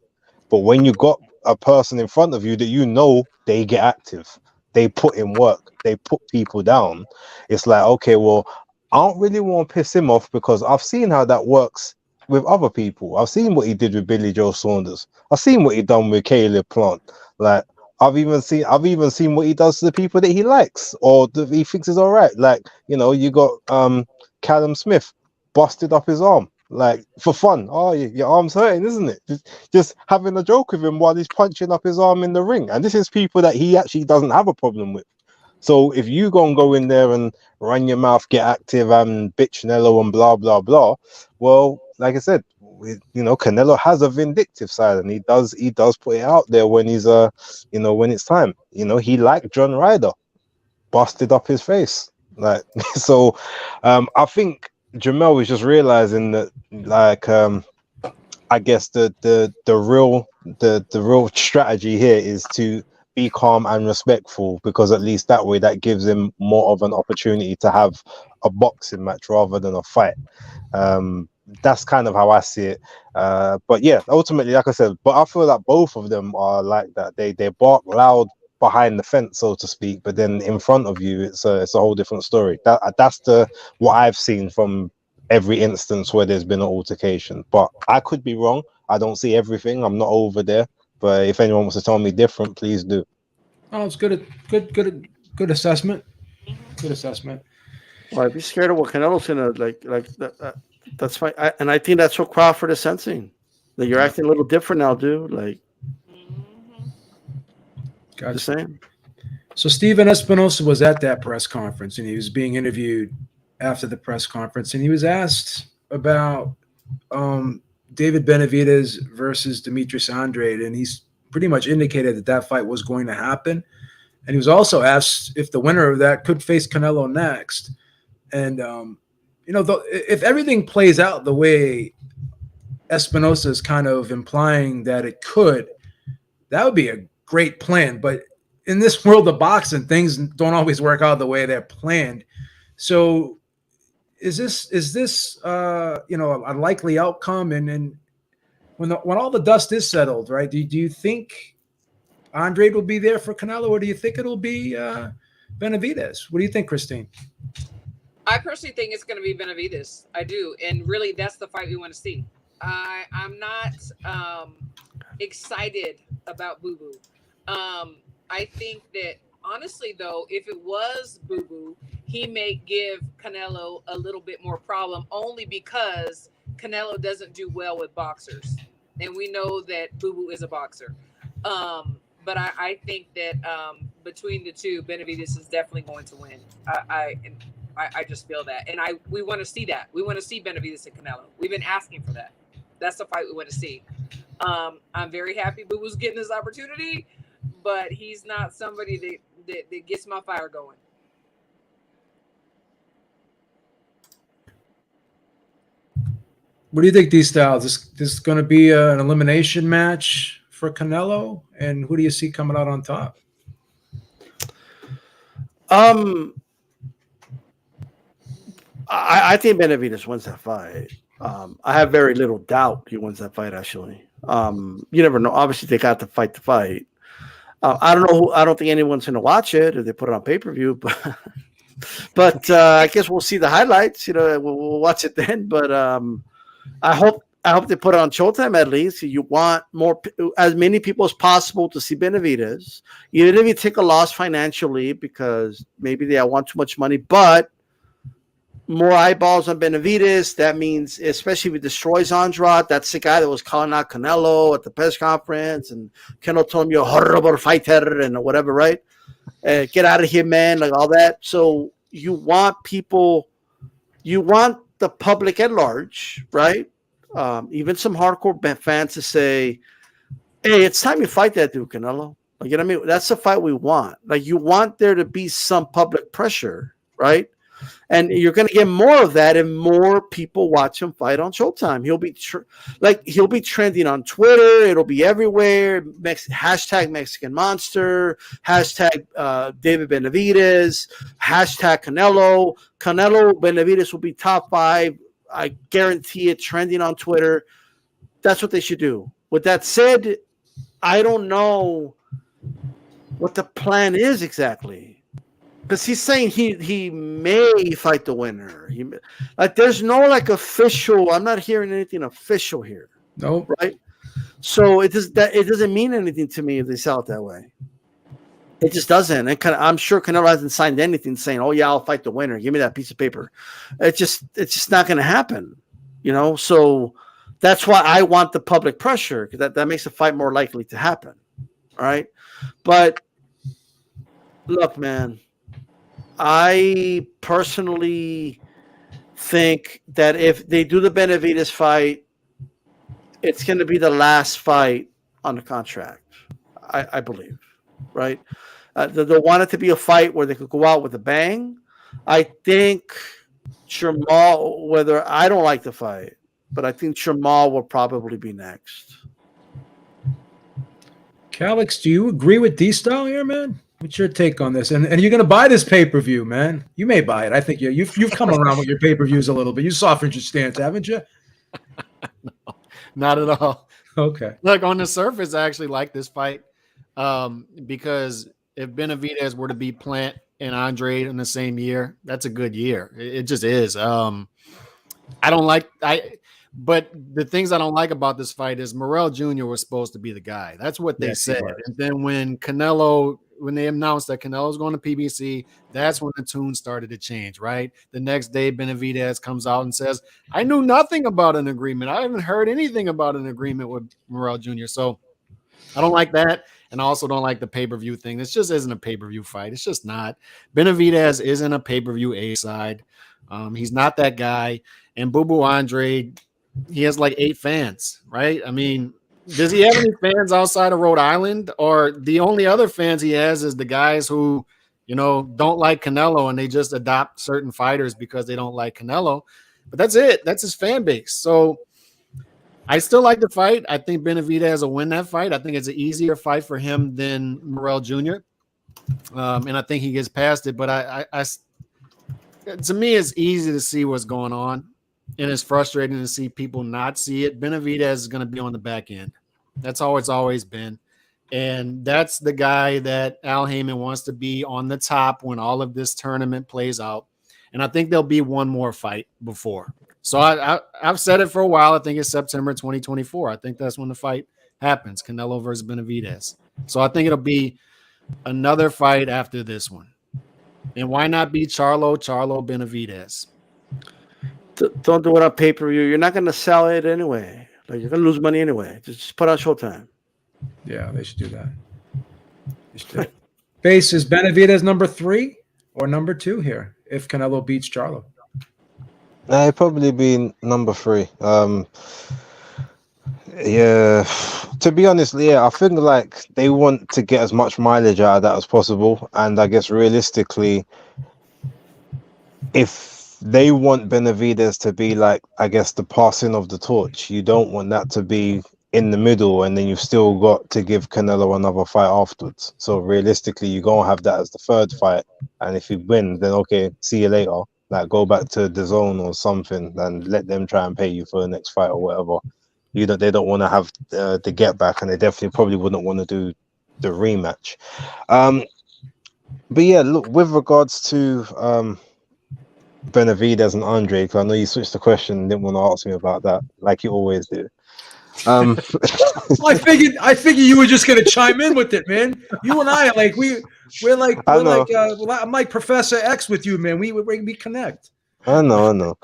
But when you got a person in front of you that they get active, they put in work, they put people down, it's like, okay, well, I don't really want to piss him off because I've seen how that works with other people. I've seen what he did with Billy Joe Saunders. I've seen what he done with Caleb Plant. Like I've even seen what he does to the people that he likes or that he thinks is all right. Like, you got Callum Smith busted up his arm. Like for fun. Oh, your arm's hurting, isn't it? Just having a joke with him while he's punching up his arm in the ring. And this is people that he actually doesn't have a problem with. So if you go in there and run your mouth, get active and bitch Canelo and blah, blah, blah, well, like I said, Canelo has a vindictive side and he does put it out there when he's when it's time. He like John Ryder busted up his face. Like so I think Jermell was just realizing that, like, I guess the real strategy here is to be calm and respectful, because at least that way that gives him more of an opportunity to have a boxing match rather than a fight. That's kind of how I see it. But yeah, ultimately, like I said, but I feel like both of them are like that. They bark loud behind the fence, so to speak, but then in front of you, it's a whole different story. That's what I've seen from every instance where there's been an altercation. But I could be wrong. I don't see everything. I'm not over there. But if anyone wants to tell me different, please do. Oh, it's good assessment. Good assessment. Well, I'd be scared of what Canelo's gonna like that. That's fine. And I think that's what Crawford is sensing. That you're acting a little different now, dude. Like, gotcha. The same. So Steven Espinosa was at that press conference, and he was being interviewed after the press conference, and he was asked about David Benavidez versus Demetrius Andrade, and he's pretty much indicated that fight was going to happen. And he was also asked if the winner of that could face Canelo next. And if everything plays out the way Espinosa is kind of implying that it could, that would be a great plan. But in this world of boxing, things don't always work out the way they're planned. So is this a likely outcome? And when all the dust is settled, right? Do you think Andrade will be there for Canelo, or do you think it'll be Benavidez? What do you think, Christine? I personally think it's going to be Benavidez. I do, and really, that's the fight we want to see. I'm not excited about Boo Boo. I think that honestly, though, if it was Boo Boo, he may give Canelo a little bit more problem, only because Canelo doesn't do well with boxers. and we know that Boo Boo is a boxer. But I think that between the two, Benavidez is definitely going to win. I just feel that, and we want to see that. We want to see Benavidez and Canelo. We've been asking for that. That's the fight we want to see. I'm very happy Boo Boo's getting this opportunity, but he's not somebody that gets my fire going. What do you think, D-Style? This is going to be an elimination match for Canelo, and who do you see coming out on top? I think Benavidez wins that fight. I have very little doubt he wins that fight. Actually, you never know. Obviously, they got to fight the fight. I don't know. I don't think anyone's going to watch it if they put it on pay-per-view, but I guess we'll see the highlights. We'll watch it then. But I hope they put it on Showtime at least. You want as many people as possible to see Benavidez, even if you take a loss financially because maybe they want too much money, but more eyeballs on Benavidez. That means, especially if he destroys Andrade, that's the guy that was calling out Canelo at the press conference, and Canelo told him you're a horrible fighter and whatever, right? Get out of here, man, like all that. So you want the public at large, right? Even some hardcore fans to say, hey, it's time you fight that dude, Canelo. Like, you know what I mean? That's the fight we want. Like, you want there to be some public pressure, right? And you're going to get more of that if more people watch him fight on Showtime. He'll be trending on Twitter. It'll be everywhere. Hashtag Mexican Monster. Hashtag David Benavidez. Hashtag Canelo. Canelo Benavidez will be top 5. I guarantee it, trending on Twitter. That's what they should do. With that said, I don't know what the plan is exactly. Because he's saying he may fight the winner. There's no official. I'm not hearing anything official here. No, right? So it doesn't mean anything to me if they sell it that way. It just doesn't. And I'm sure Canelo hasn't signed anything saying, "Oh yeah, I'll fight the winner. Give me that piece of paper." It's just not going to happen. So that's why I want the public pressure, because that makes the fight more likely to happen. All right, but look, man. I personally think that if they do the Benavidez fight, it's going to be the last fight on the contract. I believe, right? They want it to be a fight where they could go out with a bang. I think Jermell, whether I don't like the fight, but I think Jermell will probably be next. Calix, do you agree with D-Style here, man? What's your take on this? And you're going to buy this pay-per-view, man. You may buy it. I think you've come around with your pay-per-views a little bit. You softened your stance, haven't you? No, not at all. Okay. Look, on the surface, I actually like this fight because if Benavidez were to beat Plant and Andrade in the same year, that's a good year. It just is. But the things I don't like about this fight is Morrell Jr. was supposed to be the guy. That's what they said. And then when they announced that Canelo was going to PBC, that's when the tune started to change, right? The next day, Benavidez comes out and says, I knew nothing about an agreement. I haven't heard anything about an agreement with Morrell Jr. So I don't like that. And I also don't like the pay-per-view thing. This just isn't a pay-per-view fight. It's just not. Benavidez isn't a pay-per-view A-side. He's not that guy. And Boo Boo Andrade, he has 8 fans, right? I mean, does he have any fans outside of Rhode Island? Or the only other fans he has is the guys who, don't like Canelo and they just adopt certain fighters because they don't like Canelo. But that's it. That's his fan base. So I still like the fight. I think Benavidez will win that fight. I think it's an easier fight for him than Morrell Jr. And I think he gets past it. But I to me, it's easy to see what's going on. And it's frustrating to see people not see it. Benavidez is going to be on the back end. That's how it's always been. And that's the guy that Al Heyman wants to be on the top when all of this tournament plays out. And I think there'll be one more fight before. So I've said it for a while. I think it's September 2024. I think that's when the fight happens, Canelo versus Benavidez. So I think it'll be another fight after this one. And why not be Charlo Benavidez? Don't do it on pay-per-view. You're not going to sell it anyway. Like, you're gonna lose money anyway. Just put out Showtime. Yeah, they should do that. They should do it. Base, is Benavidez number 3 or number 2 here if Canelo beats Charlo? It'd probably be number 3. Yeah, to be honest, yeah, I think like they want to get as much mileage out of that as possible, and I guess realistically, if they want Benavidez to be like, I guess, the passing of the torch, you don't want that to be in the middle, and then you've still got to give Canelo another fight afterwards. So realistically, you're gonna have that as the 3rd fight, and if you win, then okay, see you later. Like, go back to the zone or something, and let them try and pay you for the next fight or whatever. They don't want to have the get back, and they definitely probably wouldn't want to do the rematch. But yeah, look, with regards to Benavidez and Andrade, because I know you switched the question and didn't want to ask me about that, like you always do. I figured you were just gonna chime in with it, man. You and I, like I'm like Professor X with you, man. We connect. I know.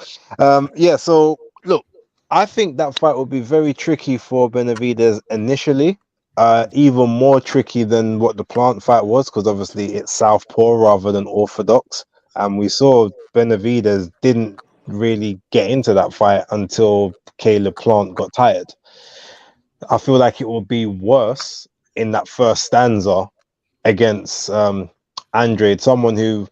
Yeah. So look, I think that fight would be very tricky for Benavidez initially. Even more tricky than what the Plant fight was, because obviously it's southpaw rather than orthodox, and we saw Benavidez didn't really get into that fight until Caleb Plant got tired. I feel like it will be worse in that first stanza against Andrade, someone who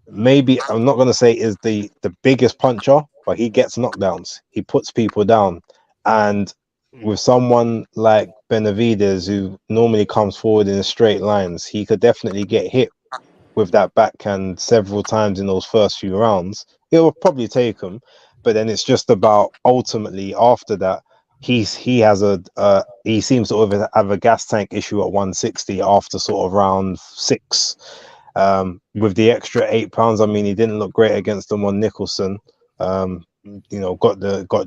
maybe, I'm not going to say is the biggest puncher, but he gets knockdowns. He puts people down. And with someone like Benavidez, who normally comes forward in straight lines, he could definitely get hit with that backhand several times in those first few rounds. It will probably take him, but then it's just about ultimately after that, he seems to have a gas tank issue at 160 after sort of round 6. With the extra 8 pounds, I mean, he didn't look great against them on Nicholson. Got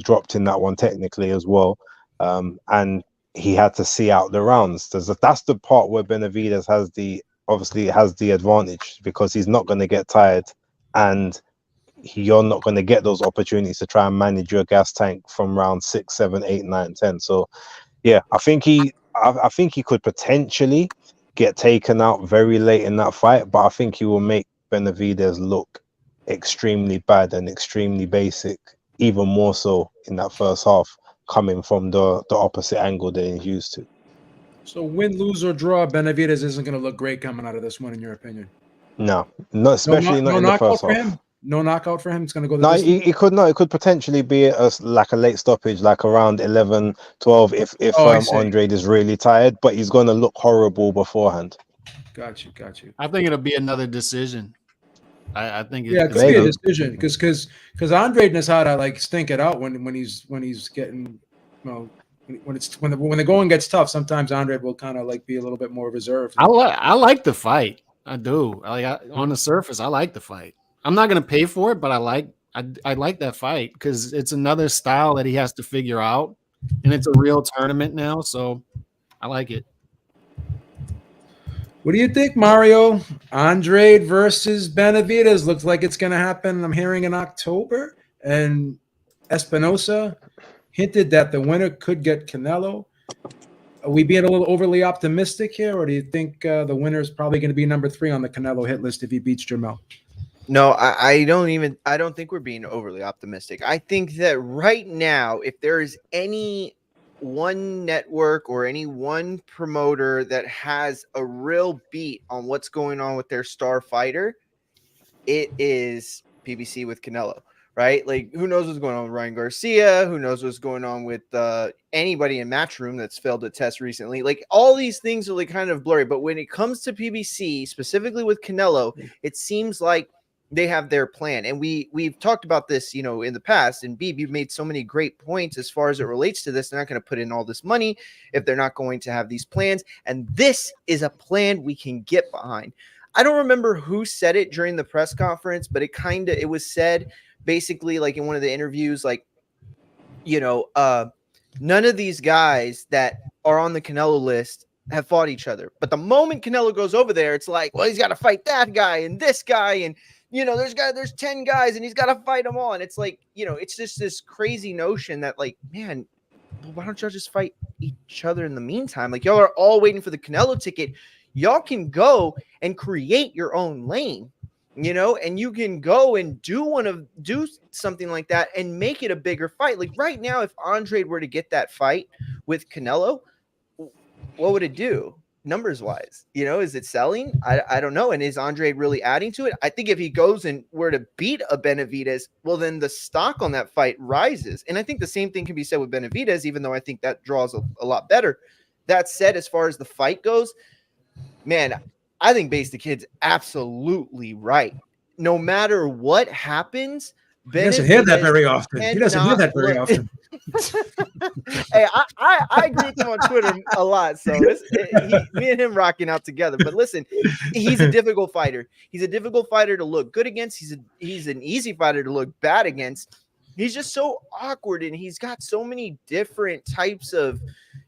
dropped in that one technically as well, and he had to see out the rounds. That's the part where Benavidez has the advantage, because he's not going to get tired, and you're not going to get those opportunities to try and manage your gas tank from round 6, 7, 8, 9, 10. So yeah, I think he could potentially get taken out very late in that fight, but I think he will make Benavidez look extremely bad and extremely basic, even more so in that first half, coming from the opposite angle that he's used to. So win, lose, or draw, Benavidez isn't going to look great coming out of this one, in your opinion? No, especially not in the first half. No knockout for him. It's going to go. It could potentially be a late stoppage, like around 11, 12, if Andrade is really tired, but he's going to look horrible beforehand. Got you. I think it'll be another decision. I think it could be a decision, because Andrade knows how to like stink it out when he's getting, when the going gets tough. Sometimes Andrade will kind of like be a little bit more reserved. I like the fight. I do. On the surface, I like the fight. I'm not going to pay for it, but I like that fight because it's another style that he has to figure out, and it's a real tournament now, so I like it. What do you think, Mario? Andrade versus Benavidez looks like it's going to happen, I'm hearing, in October, and Espinosa hinted that the winner could get Canelo. Are we being a little overly optimistic here, or do you think the winner is probably going to be number 3 on the Canelo hit list if he beats Jermell? No, I don't think we're being overly optimistic. I think that right now, if there is any one network or any one promoter that has a real beat on what's going on with their star fighter, it is PBC with Canelo, right? Like, who knows what's going on with Ryan Garcia? Who knows what's going on with anybody in Matchroom that's failed a test recently? Like, all these things are like kind of blurry. But when it comes to PBC, specifically with Canelo, it seems like they have their plan. And we've talked about this, in the past, and Beeb, you've made so many great points as far as it relates to this. They're not going to put in all this money if they're not going to have these plans. And this is a plan we can get behind. I don't remember who said it during the press conference, but it was said basically like in one of the interviews, like, none of these guys that are on the Canelo list have fought each other. But the moment Canelo goes over there, it's like, well, he's got to fight that guy and this guy, and there's 10 guys and he's got to fight them all. And it's like, it's just this crazy notion that, like, man, But why don't y'all just fight each other in the meantime? Like, y'all are all waiting for the Canelo ticket. Y'all can go and create your own lane, you know, and you can go and do something like that and make it a bigger fight. Like right now, if Andrade were to get that fight with Canelo, what would it do? Numbers wise, you know, is it selling? I don't know. And is Andrade really adding to it? I think if he goes and were to beat a Benavidez, well, then the stock on that fight rises. And I think the same thing can be said with Benavidez, even though I think that draws a lot better. That said, as far as the fight goes, man, I think Base the Kid's absolutely right. No matter what happens, he doesn't hear that very often. He doesn't hear that very often. Hey, I agree with him on Twitter a lot. So me and him rocking out together. But listen, he's a difficult fighter. He's a difficult fighter to look good against. He's an easy fighter to look bad against. He's just so awkward, and he's got so many different types of,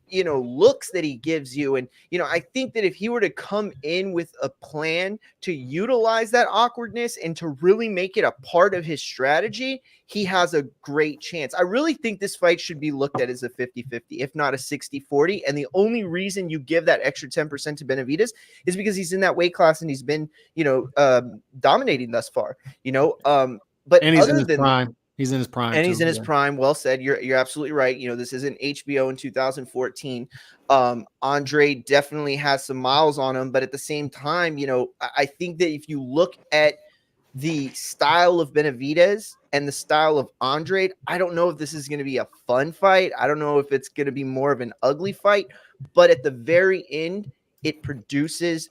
you know, looks that he gives you. And, you know, I think that if he were to come in with a plan to utilize that awkwardness and to really make it a part of his strategy, he has a great chance. I really think this fight should be looked at as a 50-50, if not a 60-40. And the only reason you give that extra 10% to Benavidez is because he's in that weight class and he's been, you know, dominating thus far, you know, but and he's in his prime. He's in his prime. And he's in his prime. Well said. You're absolutely right. You know, this isn't HBO in 2014. Andrade definitely has some miles on him, but at the same time, you know, I think that if you look at the style of Benavidez and the style of Andrade, I don't know if this is going to be a fun fight. I don't know if it's going to be more of an ugly fight, but at the very end, it produces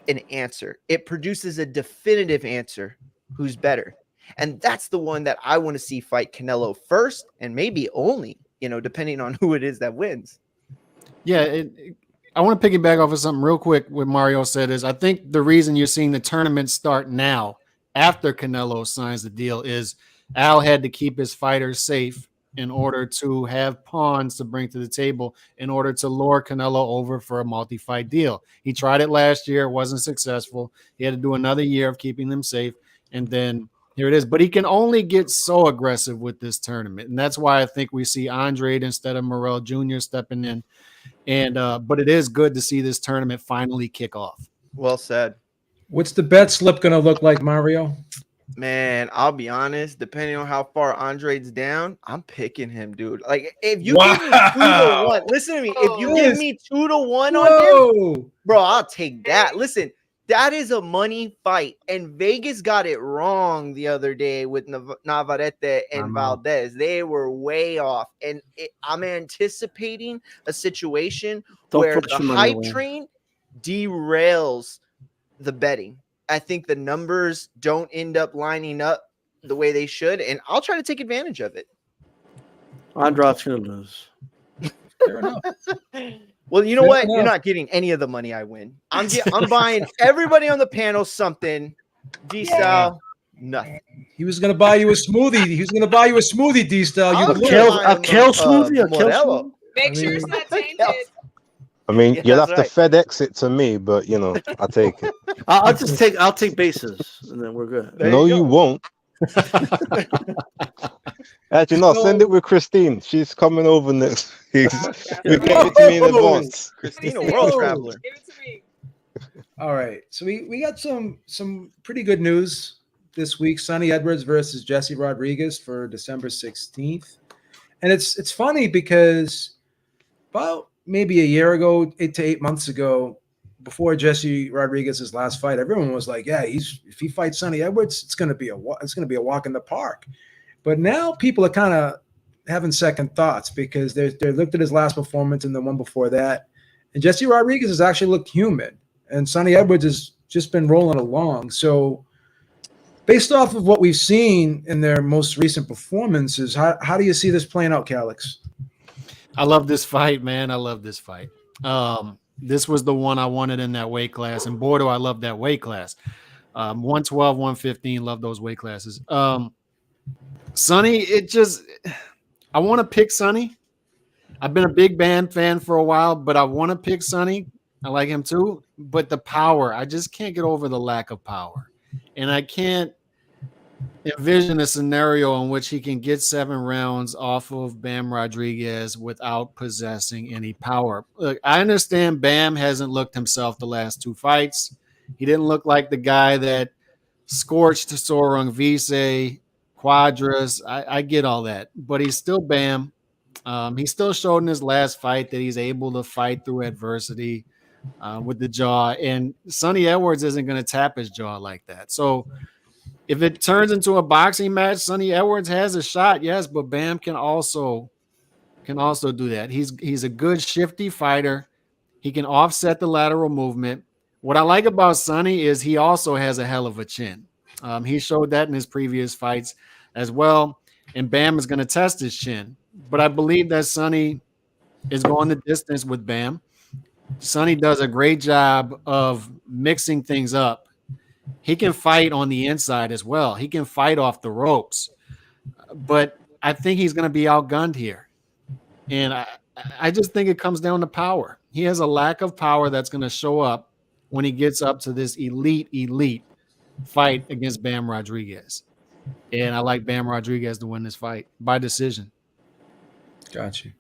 an answer. It produces a definitive answer. Who's better? And that's the one that I want to see fight Canelo first, and maybe only, you know, depending on who it is that wins. Yeah, I want to piggyback off of something real quick. What Mario said is, I think the reason you're seeing the tournament start now, after Canelo signs the deal, is Al had to keep his fighters safe in order to have pawns to bring to the table in order to lure Canelo over for a multi-fight deal. He tried it last year, it wasn't successful. He had to do another year of keeping them safe, and then here it is. But he can only get so aggressive with this tournament. And that's why I think we see Andrade instead of Morrell Jr. stepping in. And but it is good to see this tournament finally kick off. Well said. What's the bet slip going to look like, Mario? Man, I'll be honest. Depending on how far Andrade's down, I'm picking him, dude. Like, if you give me 2-1, listen to me. If you give me 2-1 on him, bro, I'll take that. Listen, that is a money fight, and Vegas got it wrong the other day with Navarrete and Valdez. They were way off, and I'm anticipating a situation where the hype train derails the betting. I think the numbers don't end up lining up the way they should, and I'll try to take advantage of it. Andrade's going to lose. Fair enough. Well, you know what? You're not getting any of the money I win. I'm buying everybody on the panel something. D-Style, nothing. He was going to buy you a smoothie. He was going to buy you a smoothie, D-Style. A kale smoothie? Make sure it's not tainted. I mean, you'll have to FedEx it to me, but you know, I'll take it. I'll take bases, and then we're good. No, you won't. Actually, no, send it with Christine. She's coming over next week. You give it to me in advance. Christina, world traveler. Give it to me. All right. So we got some pretty good news this week. Sonny Edwards versus Jesse Rodriguez for December 16th. And it's funny because about maybe a year ago, 8 to 8 months ago, before Jesse Rodriguez's last fight, everyone was like, yeah, if he fights Sonny Edwards, it's going to be a walk in the park. But now people are kind of having second thoughts because they looked at his last performance and the one before that, and Jesse Rodriguez has actually looked human, and Sonny Edwards has just been rolling along. So based off of what we've seen in their most recent performances, how do you see this playing out, Calix? I love this fight, man. I love this fight. This was the one I wanted in that weight class, and boy, do I love that weight class. 112, 115, love those weight classes. Sonny, I want to pick Sonny. I've been a big band fan for a while, but I want to pick Sonny. I like him too, but the power, I just can't get over the lack of power. And I can't envision a scenario in which he can get 7 rounds off of Bam Rodriguez without possessing any power. Look, I understand Bam hasn't looked himself the last 2 fights. He didn't look like the guy that scorched Sorong Vise, Quadras. I get all that, but he's still Bam. He still showed in his last fight that he's able to fight through adversity with the jaw, and Sonny Edwards isn't going to tap his jaw like that. So if it turns into a boxing match, Sonny Edwards has a shot, yes, but Bam can also do that. He's a good shifty fighter. He can offset the lateral movement. What I like about Sonny is he also has a hell of a chin. He showed that in his previous fights as well, and Bam is going to test his chin. But I believe that Sonny is going the distance with Bam. Sonny does a great job of mixing things up. He can fight on the inside as well. He can fight off the ropes. But I think he's going to be outgunned here. And I just think it comes down to power. He has a lack of power that's going to show up when he gets up to this elite fight against Bam Rodriguez. And I like Bam Rodriguez to win this fight by decision. Got you.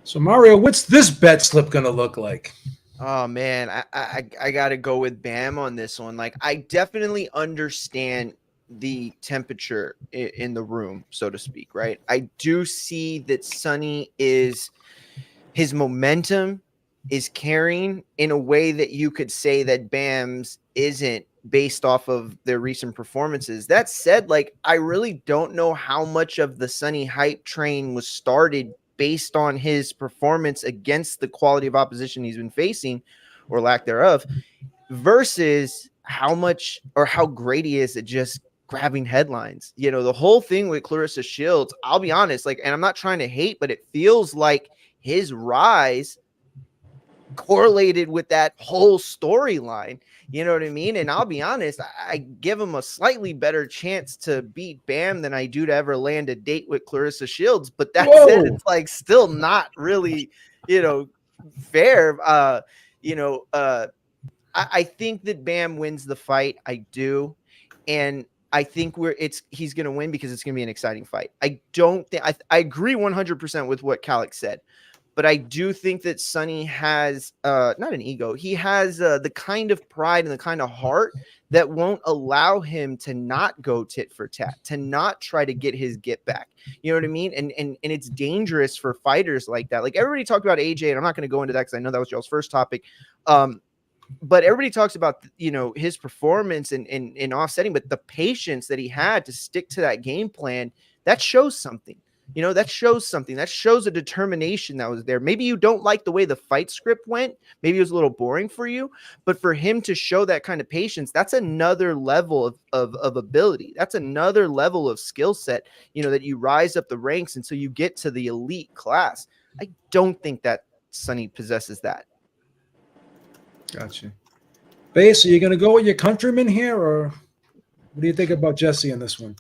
So, Mario, what's this bet slip going to look like? Oh man, I gotta go with Bam on this one. Like, I definitely understand the temperature in the room, so to speak, right? I do see that Sonny his momentum is carrying in a way that you could say that Bam's isn't, based off of their recent performances. That said, like, I really don't know how much of the Sonny hype train was started based on his performance against the quality of opposition he's been facing, or lack thereof, versus how much or how great he is at just grabbing headlines. You know, the whole thing with Clarissa Shields, I'll be honest, like, and I'm not trying to hate, but it feels like his rise correlated with that whole storyline. You know what I mean? And I'll be honest, I give him a slightly better chance to beat Bam than I do to ever land a date with Clarissa Shields. But that said, it's like still not really, fair. I think that Bam wins the fight. I do. And I think he's going to win because it's going to be an exciting fight. I don't think I agree 100% with what Khalek said. But I do think that Sonny has not an ego. He has the kind of pride and the kind of heart that won't allow him to not go tit for tat, to not try to get his get back. You know what I mean? And it's dangerous for fighters like that. Like, everybody talked about AJ, and I'm not going to go into that because I know that was y'all's first topic. But everybody talks about, his performance and offsetting, but the patience that he had to stick to that game plan, that shows something. That shows something. That shows a determination that was there. Maybe you don't like the way the fight script went. Maybe it was a little boring for you. But for him to show that kind of patience, that's another level of ability. That's another level of skill set, that you rise up the ranks until you get to the elite class. I don't think that Sonny possesses that. Gotcha. Base, are you going to go with your countryman here, or what do you think about Jesse in this one?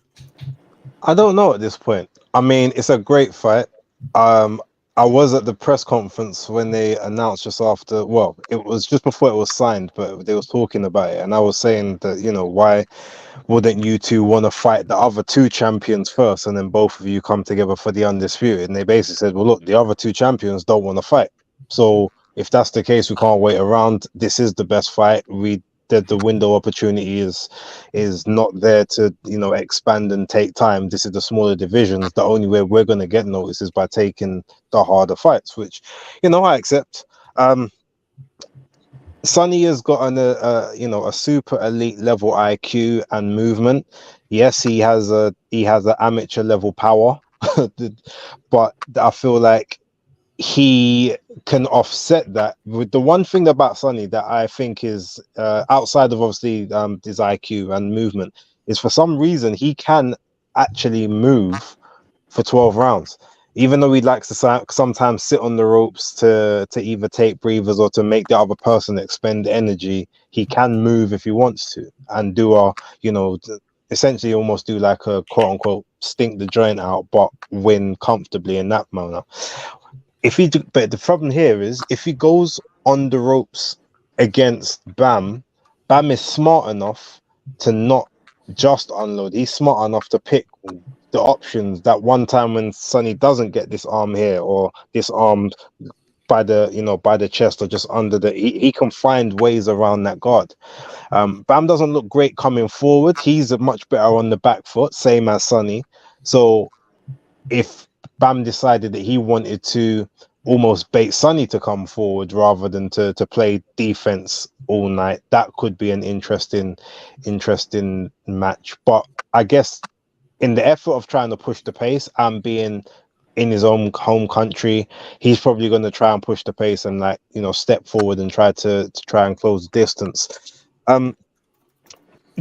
I don't know at this point. I mean, it's a great fight. I was at the press conference when they announced just after, well, it was just before it was signed, but they was talking about it. And I was saying that, why wouldn't you two want to fight the other 2 champions first, and then both of you come together for the undisputed? And they basically said, well, look, the other 2 champions don't want to fight. So if that's the case, we can't wait around. This is the best fight. The window opportunity is not there to expand and take time. This is the smaller divisions. The only way we're going to get noticed is by taking the harder fights, which I accept. Sonny has got a super elite level IQ and movement. Yes, he has an amateur level power, but I feel like he can offset that with the one thing about Sonny that I think is outside of obviously his IQ and movement is, for some reason, he can actually move for 12 rounds, even though he likes to sometimes sit on the ropes to either take breathers or to make the other person expend energy. He can move if he wants to and do essentially almost do like a quote unquote stink the joint out, but win comfortably in that manner. But the problem here is, if he goes on the ropes against Bam is smart enough to not just unload. He's smart enough to pick the options that one time when Sonny doesn't get this arm here or this arm by the chest or just under he can find ways around that guard. Bam doesn't look great coming forward. He's much better on the back foot, same as Sonny. So if Bam decided that he wanted to almost bait Sonny to come forward rather than to play defense all night, that could be an interesting match. But I guess in the effort of trying to push the pace and being in his own home country, he's probably going to try and push the pace and step forward and try to close the distance.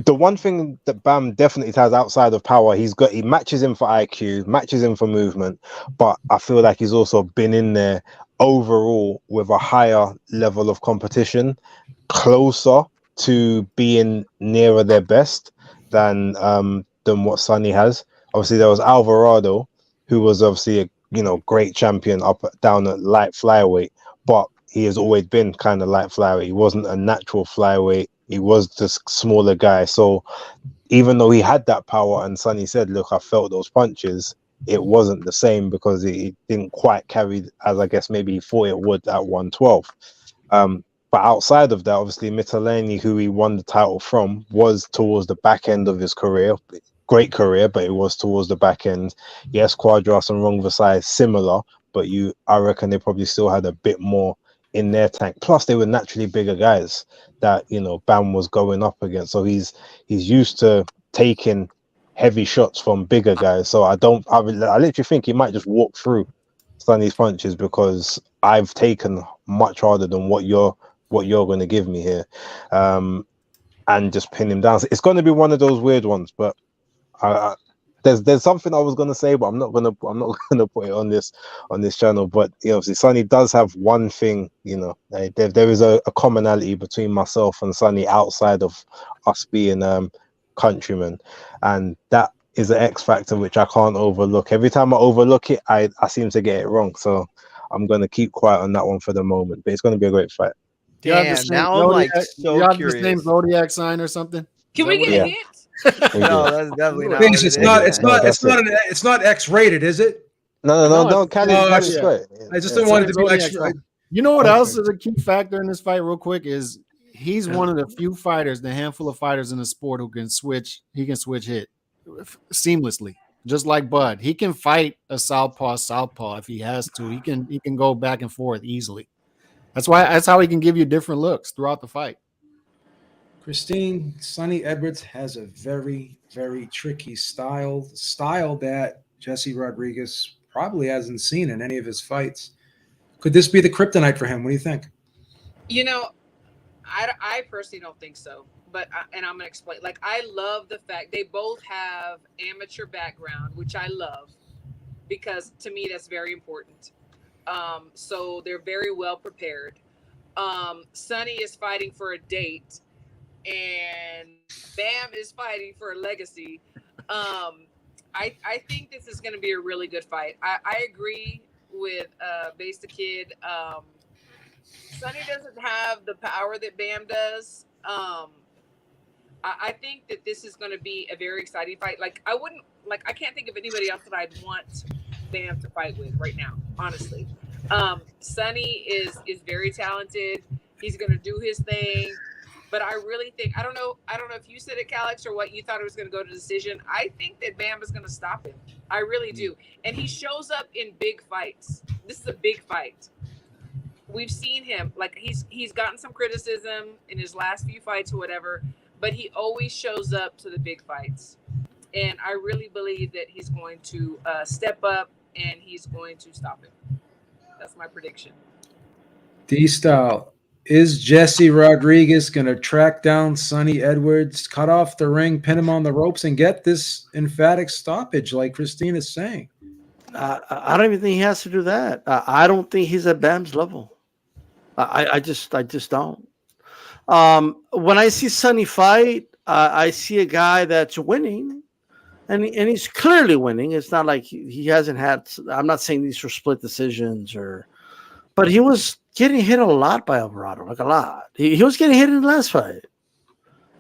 The one thing that Bam definitely has outside of power, he matches him for IQ, matches him for movement, but I feel like he's also been in there overall with a higher level of competition, closer to being nearer their best than what Sonny has. Obviously, there was Alvarado, who was obviously a great champion down at light flyweight, but he has always been kind of light flyweight. He wasn't a natural flyweight. He was just smaller guy. So even though he had that power, and Sonny said, "Look, I felt those punches," it wasn't the same because it didn't quite carry as I guess maybe he thought it would at 112. But outside of that, obviously, Mittelani, who he won the title from, was towards the back end of his career. Great career, but it was towards the back end. Yes, Quadras and Wrong Versailles similar, but I reckon they probably still had a bit more in their tank. Plus, they were naturally bigger guys that Bam was going up against. So he's used to taking heavy shots from bigger guys. So I literally think he might just walk through Sonny's punches because I've taken much harder than what you're going to give me here, and just pin him down. So it's going to be one of those weird ones, but there's something I was going to say, but I'm not going to put it on this channel. But obviously, Sonny does have one thing. There is a commonality between myself and Sonny outside of us being countrymen, and that is an X factor which I can't overlook. Every time I overlook it, I seem to get it wrong. So I'm going to keep quiet on that one for the moment. But it's going to be a great fight. Damn, now I'm like so curious. The same zodiac sign or something? Can we get a hint? No, that's definitely not. It's not X-rated, is it? No. Cali's great. I just don't want it to be X-rated. You know what else is a key factor in this fight, real quick, is he's one of the few fighters, the handful of fighters in the sport who can switch. He can switch hit seamlessly, just like Bud. He can fight a southpaw if he has to. He can go back and forth easily. That's how he can give you different looks throughout the fight. Christine, Sonny Edwards has a very, very tricky style that Jesse Rodriguez probably hasn't seen in any of his fights. Could this be the kryptonite for him? What do you think? I personally don't think so, but I'm going to explain. Like, I love the fact they both have amateur background, which I love because to me that's very important. So they're very well prepared. Sonny is fighting for a date, and Bam is fighting for a legacy. I think this is going to be a really good fight. I agree with Base the Kid. Sonny doesn't have the power that Bam does. I think that this is going to be a very exciting fight. I can't think of anybody else that I'd want Bam to fight with right now, honestly. Sonny is very talented. He's going to do his thing. But I really think, I don't know if you said it, Calix, or what you thought it was going to go to decision. I think that Bam is going to stop him. I really do. And he shows up in big fights. This is a big fight. We've seen him, like he's gotten some criticism in his last few fights or whatever, but he always shows up to the big fights. And I really believe that he's going to step up and he's going to stop him. That's my prediction. D-Style. Is Jesse Rodriguez going to track down Sonny Edwards, cut off the ring, pin him on the ropes, and get this emphatic stoppage like Christine is saying? I don't even think he has to do that. I don't think he's at Bam's level. I just don't. When I see Sonny fight, I see a guy that's winning, and he's clearly winning. It's not like he hasn't had. I'm not saying these are split decisions but he was getting hit a lot by Alvarado, like a lot. He was getting hit in the last fight.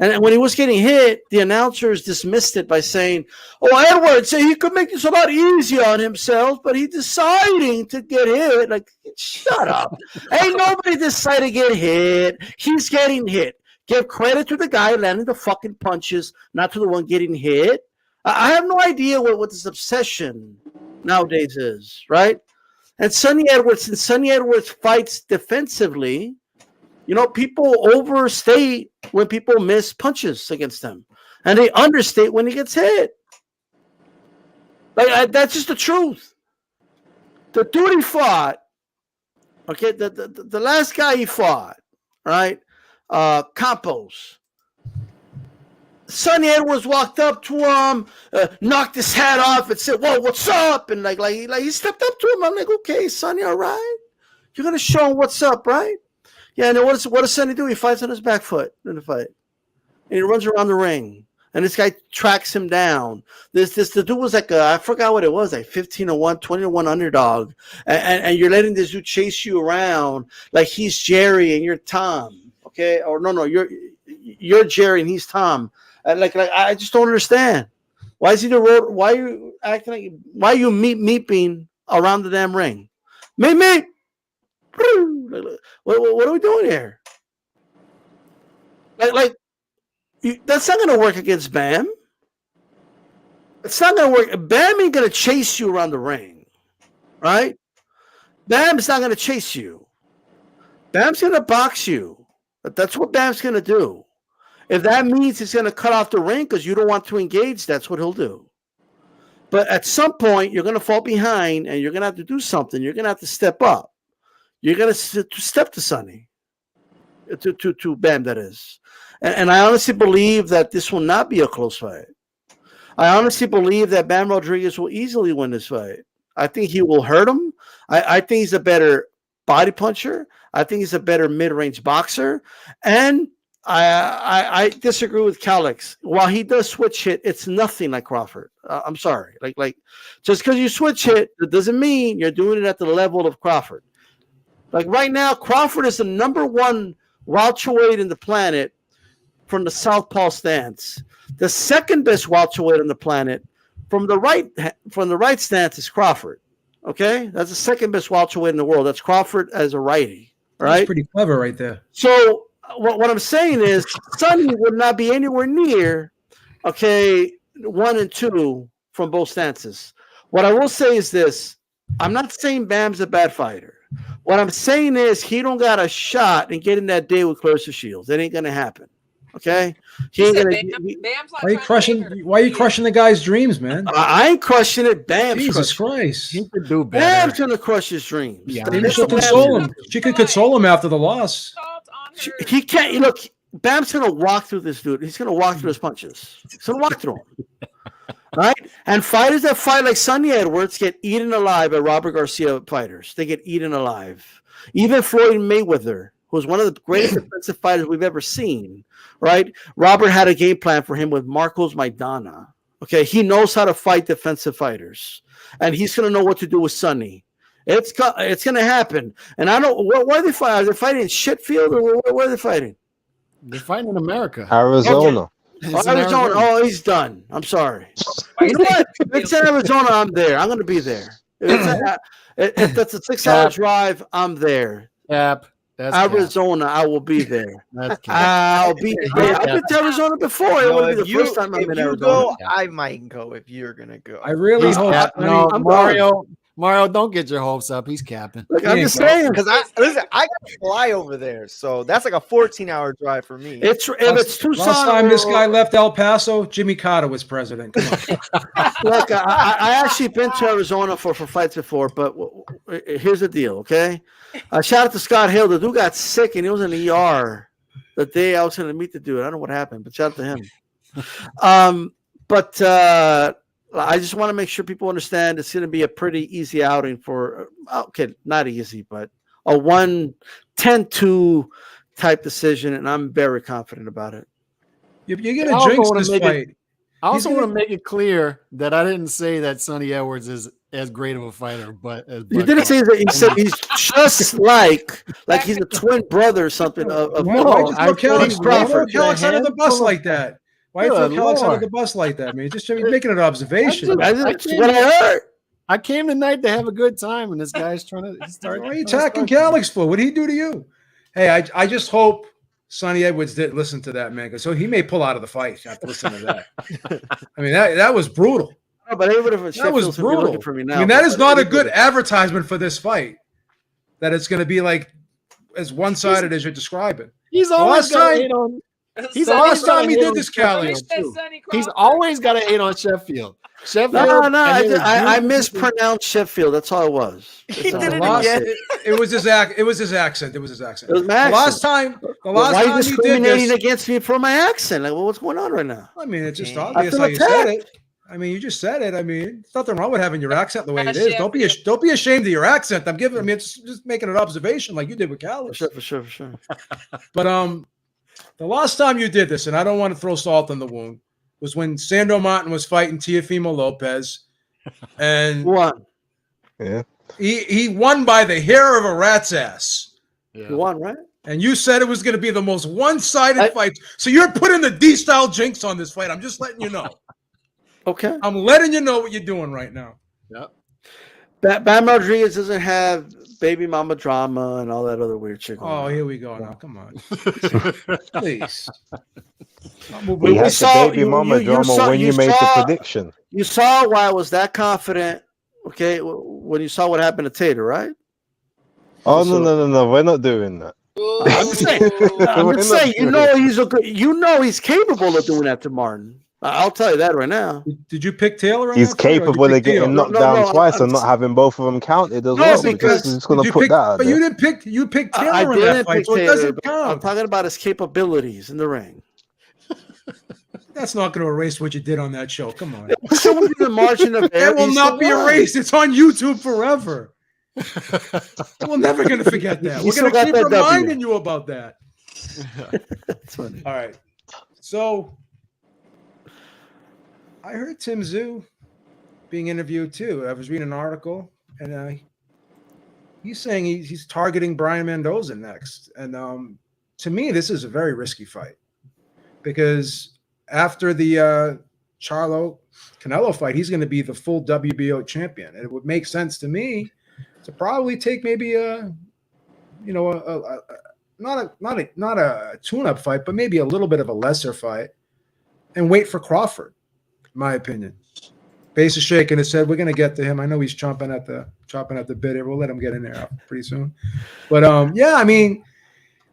And when he was getting hit, the announcers dismissed it by saying, "Oh, Edwards, he could make this a lot easier on himself, but he's deciding to get hit." Like, shut up. Ain't nobody decided to get hit. He's getting hit. Give credit to the guy landing the fucking punches, not to the one getting hit. I have no idea what this obsession nowadays is, right? And Sonny Edwards fights defensively. You know, people overstate when people miss punches against them, and they understate when he gets hit. Like, that's just the truth. The dude he fought, okay, the last guy he fought, right? Campos. Sonny Edwards walked up to him, knocked his hat off, and said, "Whoa, what's up?" And like he stepped up to him. I'm like, "Okay, Sonny, all right. You're gonna show him what's up, right?" Yeah. And then what does Sonny do? He fights on his back foot in the fight, and he runs around the ring. And this guy tracks him down. The dude was like I forgot what it was, like 15-1, 20-1 underdog, and you're letting this dude chase you around like he's Jerry and you're Tom, okay? Or no, you're Jerry and he's Tom. Like I just don't understand. Why is he the road? Why are you acting like? Why are you meeping around the damn ring? Meep. What are we doing here? That's not going to work against Bam. It's not going to work. Bam ain't going to chase you around the ring, right? Bam's not going to chase you. Bam's going to box you. That's what Bam's going to do. If that means he's going to cut off the ring because you don't want to engage, that's what he'll do. But at some point, you're going to fall behind and you're going to have to do something. You're going to have to step up. You're going to step to Sonny, to Bam, that is. And I honestly believe that this will not be a close fight. I honestly believe that Bam Rodriguez will easily win this fight. I think he will hurt him. I think he's a better body puncher. I think he's a better mid-range boxer. And I disagree with Calix. While he does switch hit, it's nothing like Crawford. I'm sorry. Like just because you switch hit, it doesn't mean you're doing it at the level of Crawford. Like right now, Crawford is the number one welterweight in the planet from the southpaw stance. The second best welterweight on the planet from the right stance is Crawford. Okay, that's the second best welterweight in the world. That's Crawford as a righty. Right, that's pretty clever, right there. So what I'm saying is, Sonny would not be anywhere near 1 and 2 from both stances. What I will say is this: I'm not saying Bam's a bad fighter. What I'm saying is he don't got a shot in getting that day with Clarissa Shields. That ain't gonna happen. Okay, he ain't gonna. Why are you crushing the guy's dreams, man? I ain't crushing it. Bam's Jesus Christ. He could do better. Bam's gonna crush his dreams. Yeah, she'll console him. She could console him after the loss. He can't. Look, Bam's gonna walk through this dude. He's gonna walk through his punches. He's gonna walk through them. Right? And fighters that fight like Sonny Edwards get eaten alive by Robert Garcia fighters. They get eaten alive. Even Floyd Mayweather, who's one of the greatest defensive fighters we've ever seen, right? Robert had a game plan for him with Marcos Maidana. Okay, he knows how to fight defensive fighters, and he's going to know what to do with Sonny. It's going to happen. And I don't. Where are they fighting? Are they fighting in Shitfield, or where are they fighting? They're fighting in America, Arizona. Okay. Arizona. Oh, he's done. I'm sorry. You know what? If it's in Arizona, I'm there. I'm going to be there. If that's a 6-hour drive, I'm there. Cap. That's Arizona, I will be there. I'll be there. I've been to Arizona before. It wouldn't be the first time I'm in Arizona. Go, I might go if you're gonna go. I really hope. No, Mario, don't get your hopes up. He's capping. Like, I'm just saying, because I got to fly over there, so that's like a 14-hour drive for me. If it's Tucson. Last time this guy left El Paso, Jimmy Carter was president. Come on. Look, I actually been to Arizona for fights before, but here's the deal, okay? Shout out to Scott Hill. The dude got sick and he was in the ER the day I was going to meet the dude. I don't know what happened, but shout out to him. But I just want to make sure people understand it's going to be a pretty easy outing for, not easy, but a 1-10-2 type decision, and I'm very confident about it. You're going to jinx this fight. I also want to make it clear that I didn't say that Sonny Edwards is as great of a fighter, but as You didn't say that. You said he's just like he's a twin brother or something of Why just throw Calix Crawford. under the bus like that? Why you throw Calix under the bus like that, man? Just making an observation. That's what I heard. I came tonight to have a good time, and this guy's trying to start. Why are you attacking Calix for? What did he do to you? Hey, I just hope Sonny Edwards didn't listen to that, man, because he may pull out of the fight after listening to that. I mean, that was brutal. Oh, but that was brutal. For me now, I mean, that is not a good advertisement for this fight. That it's going to be like as one-sided as you're describing. He's always got to hate on. He's the last time he did this, Calix. He's always got to hate on Sheffield. No, I mispronounced Sheffield. That's all it was. He did it again. It was his accent. It was his accent. It was my accent. The last time why you discriminating did this, against me for my accent? Like, what's going on right now? I mean, it's just obvious how you said it. I mean, you just said it. I mean, there's nothing wrong with having your accent the way it is. Don't be ashamed of your accent. It's just making an observation like you did with Calix. For sure. But the last time you did this, and I don't want to throw salt in the wound, was when Sandro Martin was fighting Teofimo Lopez, and won. Yeah, he won by the hair of a rat's ass. Yeah. He won, right? And you said it was going to be the most one-sided fight. So you're putting the D-style jinx on this fight. I'm just letting you know. Okay. I'm letting you know what you're doing right now. Yep. Bam Rodriguez doesn't have baby mama drama and all that other weird shit. Oh, here we go now. Come on. Please. We had the baby mama drama when you made the prediction. You saw why I was that confident, okay, when you saw what happened to Tater, right? Oh, no. We're not doing that. I'm just saying, you know he's capable of doing that to Martin. I'll tell you that right now. Did you pick Taylor? He's capable of getting knocked down twice and not having both of them counted as well. Because just going to put that out but there. you picked Taylor in that fight, so it doesn't count. I'm talking about his capabilities in the ring. That's not going to erase what you did on that show. Come on. The margin of error. It will not be erased. It's on YouTube forever. We're never going to forget that. We're going to keep reminding you about that. That's funny. All right. So I heard Tszyu being interviewed too. I was reading an article, and he's saying he's targeting Brian Mendoza next. And to me, this is a very risky fight because after the Charlo Canelo fight, he's going to be the full WBO champion, and it would make sense to me to probably take maybe not a tune-up fight, but maybe a little bit of a lesser fight, and wait for Crawford. My opinion. Base is shaking his head. We're gonna get to him. I know he's chomping at the bit here. We'll let him get in there pretty soon. But yeah, I mean,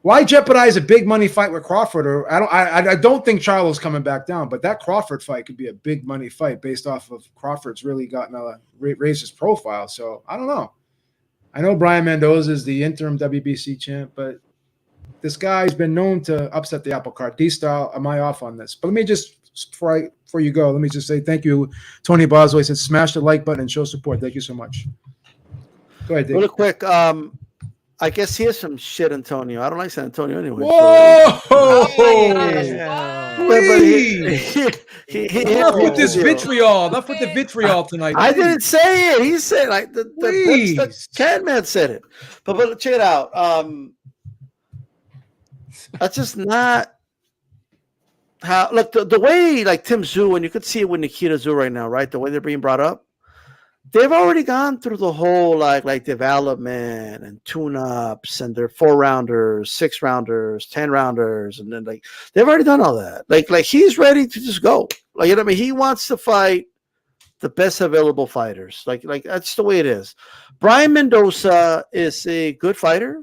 why jeopardize a big money fight with Crawford? Or I don't think Charlo's coming back down, but that Crawford fight could be a big money fight based off of Crawford's really gotten raised his profile. So I don't know. I know Brian Mendoza is the interim WBC champ, but this guy's been known to upset the apple cart. D-style, am I off on this? But let me just before you go, let me just say thank you. Tony Boswell said, smash the like button and show support. Thank you so much. Go ahead, Dave. Really quick, I guess here's some shit, Antonio. I don't like San Antonio anyway. Whoa! Enough with this vitriol. Enough with the vitriol tonight. I didn't say it. He said like the Catman said it. But check it out. That's just not how. Look, the way like Tim Tszyu, and you could see it with Nikita Tszyu right now, right? The way they're being brought up. They've already gone through the whole like development and tune-ups, and they're 4-rounders, 6-rounders, 10-rounders, and then like they've already done all that. Like he's ready to just go. Like, you know what I mean? He wants to fight the best available fighters. Like that's the way it is. Brian Mendoza is a good fighter.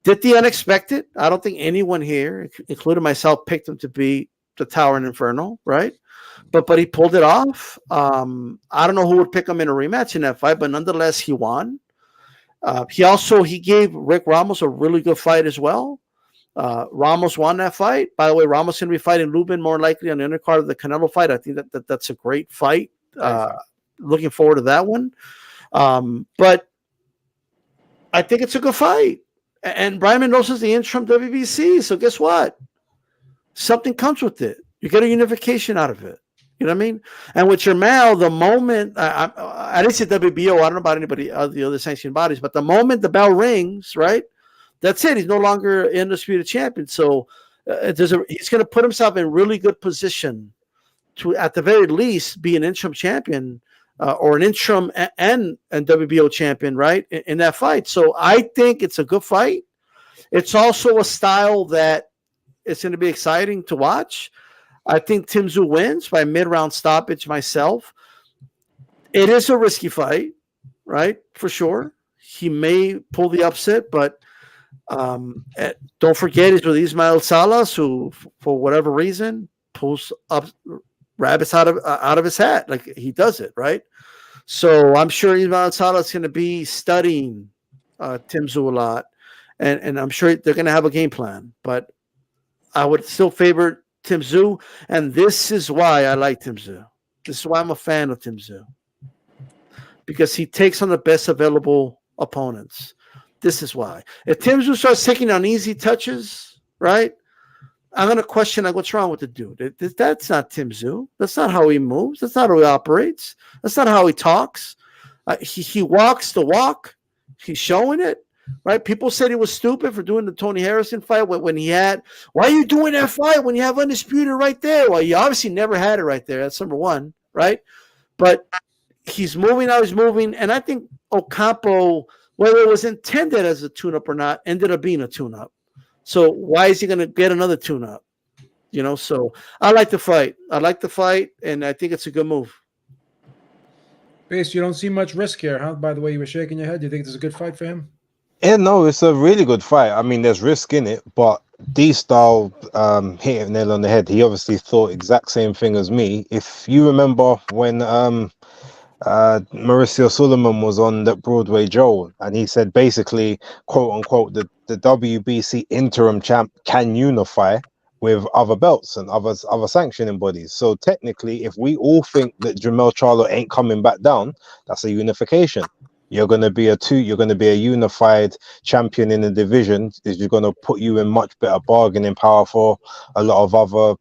Did the unexpected. I don't think anyone here, including myself, picked him to beat the Towering Inferno, right? But he pulled it off. I don't know who would pick him in a rematch in that fight, but nonetheless, he won. He gave Rick Ramos a really good fight as well. Ramos won that fight. By the way, Ramos going to be fighting Lubin more likely on the undercard of the Canelo fight. I think that's a great fight. Looking forward to that one. But I think it's a good fight. And Brian Mendoza is the interim WBC. So guess what? Something comes with it. You get a unification out of it. You know what I mean? And with Jermell, the moment, at least at WBO, I don't know about anybody, the other sanctioned bodies, but the moment the bell rings, right? That's it. He's no longer undisputed champion. So he's going to put himself in really good position to, at the very least, be an interim champion or an interim and WBO champion, right? In that fight. So I think it's a good fight. It's also a style that it's going to be exciting to watch. I think Tszyu wins by mid-round stoppage myself. It is a risky fight, right? For sure. He may pull the upset, but don't forget he's with Ismael Salas, who, for whatever reason, pulls up rabbits out of his hat. Like he does it, right? So I'm sure Ismael Salas is going to be studying Tszyu a lot, and I'm sure they're going to have a game plan. But I would still favor Tszyu, and this is why I like Tszyu. This is why I'm a fan of Tszyu, because he takes on the best available opponents. This is why. If Tszyu starts taking on easy touches, right, I'm going to question, like, what's wrong with the dude? That's not Tszyu. That's not how he moves. That's not how he operates. That's not how he talks. He walks the walk. He's showing it. Right? People said he was stupid for doing the Tony Harrison fight when he had. Why are you doing that fight when you have undisputed right there? Well, you obviously never had it right there. That's number one, right? But he's moving how he's moving, and I think Ocampo, whether it was intended as a tune-up or not, ended up being a tune-up. So why is he going to get another tune-up? You know, so I like the fight. I like the fight, and I think it's a good move. Base, you don't see much risk here, huh? By the way, you were shaking your head. Do you think this is a good fight for him? Yeah, no, it's a really good fight. I mean, there's risk in it, but D-Style hit it nail on the head. He obviously thought exact same thing as me. If you remember when Mauricio Suleiman was on that Broadway Joe, and he said basically, quote unquote, the WBC interim champ can unify with other belts and other sanctioning bodies. So technically, if we all think that Jermell Charlo ain't coming back down, that's a unification. You're going to be a unified champion in the division. You're going to put you in much better bargaining power for a lot of other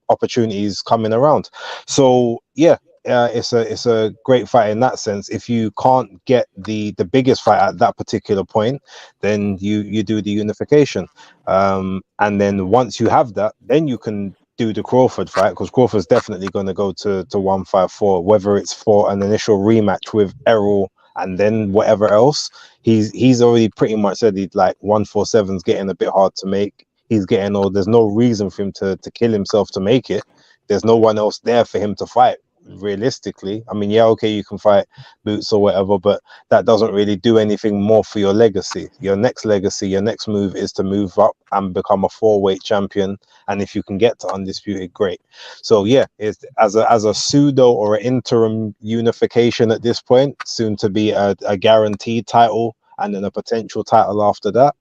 opportunities coming around. So yeah, it's a great fight in that sense. If you can't get the biggest fight at that particular point, then you do the unification, and then once you have that, then you can do the Crawford fight, because Crawford's definitely going to go to 154, whether it's for an initial rematch with Errol and then whatever else. He's already pretty much said he'd like 147's getting a bit hard to make. He's getting old. There's no reason for him to kill himself to make it. There's no one else there for him to fight, realistically. I mean, yeah, okay, you can fight Boots or whatever, but that doesn't really do anything more for your legacy. Your next legacy, your next move is to move up and become a 4-weight champion. And if you can get to undisputed, great. So yeah, it's as a pseudo or an interim unification at this point, soon to be a guaranteed title and then a potential title after that.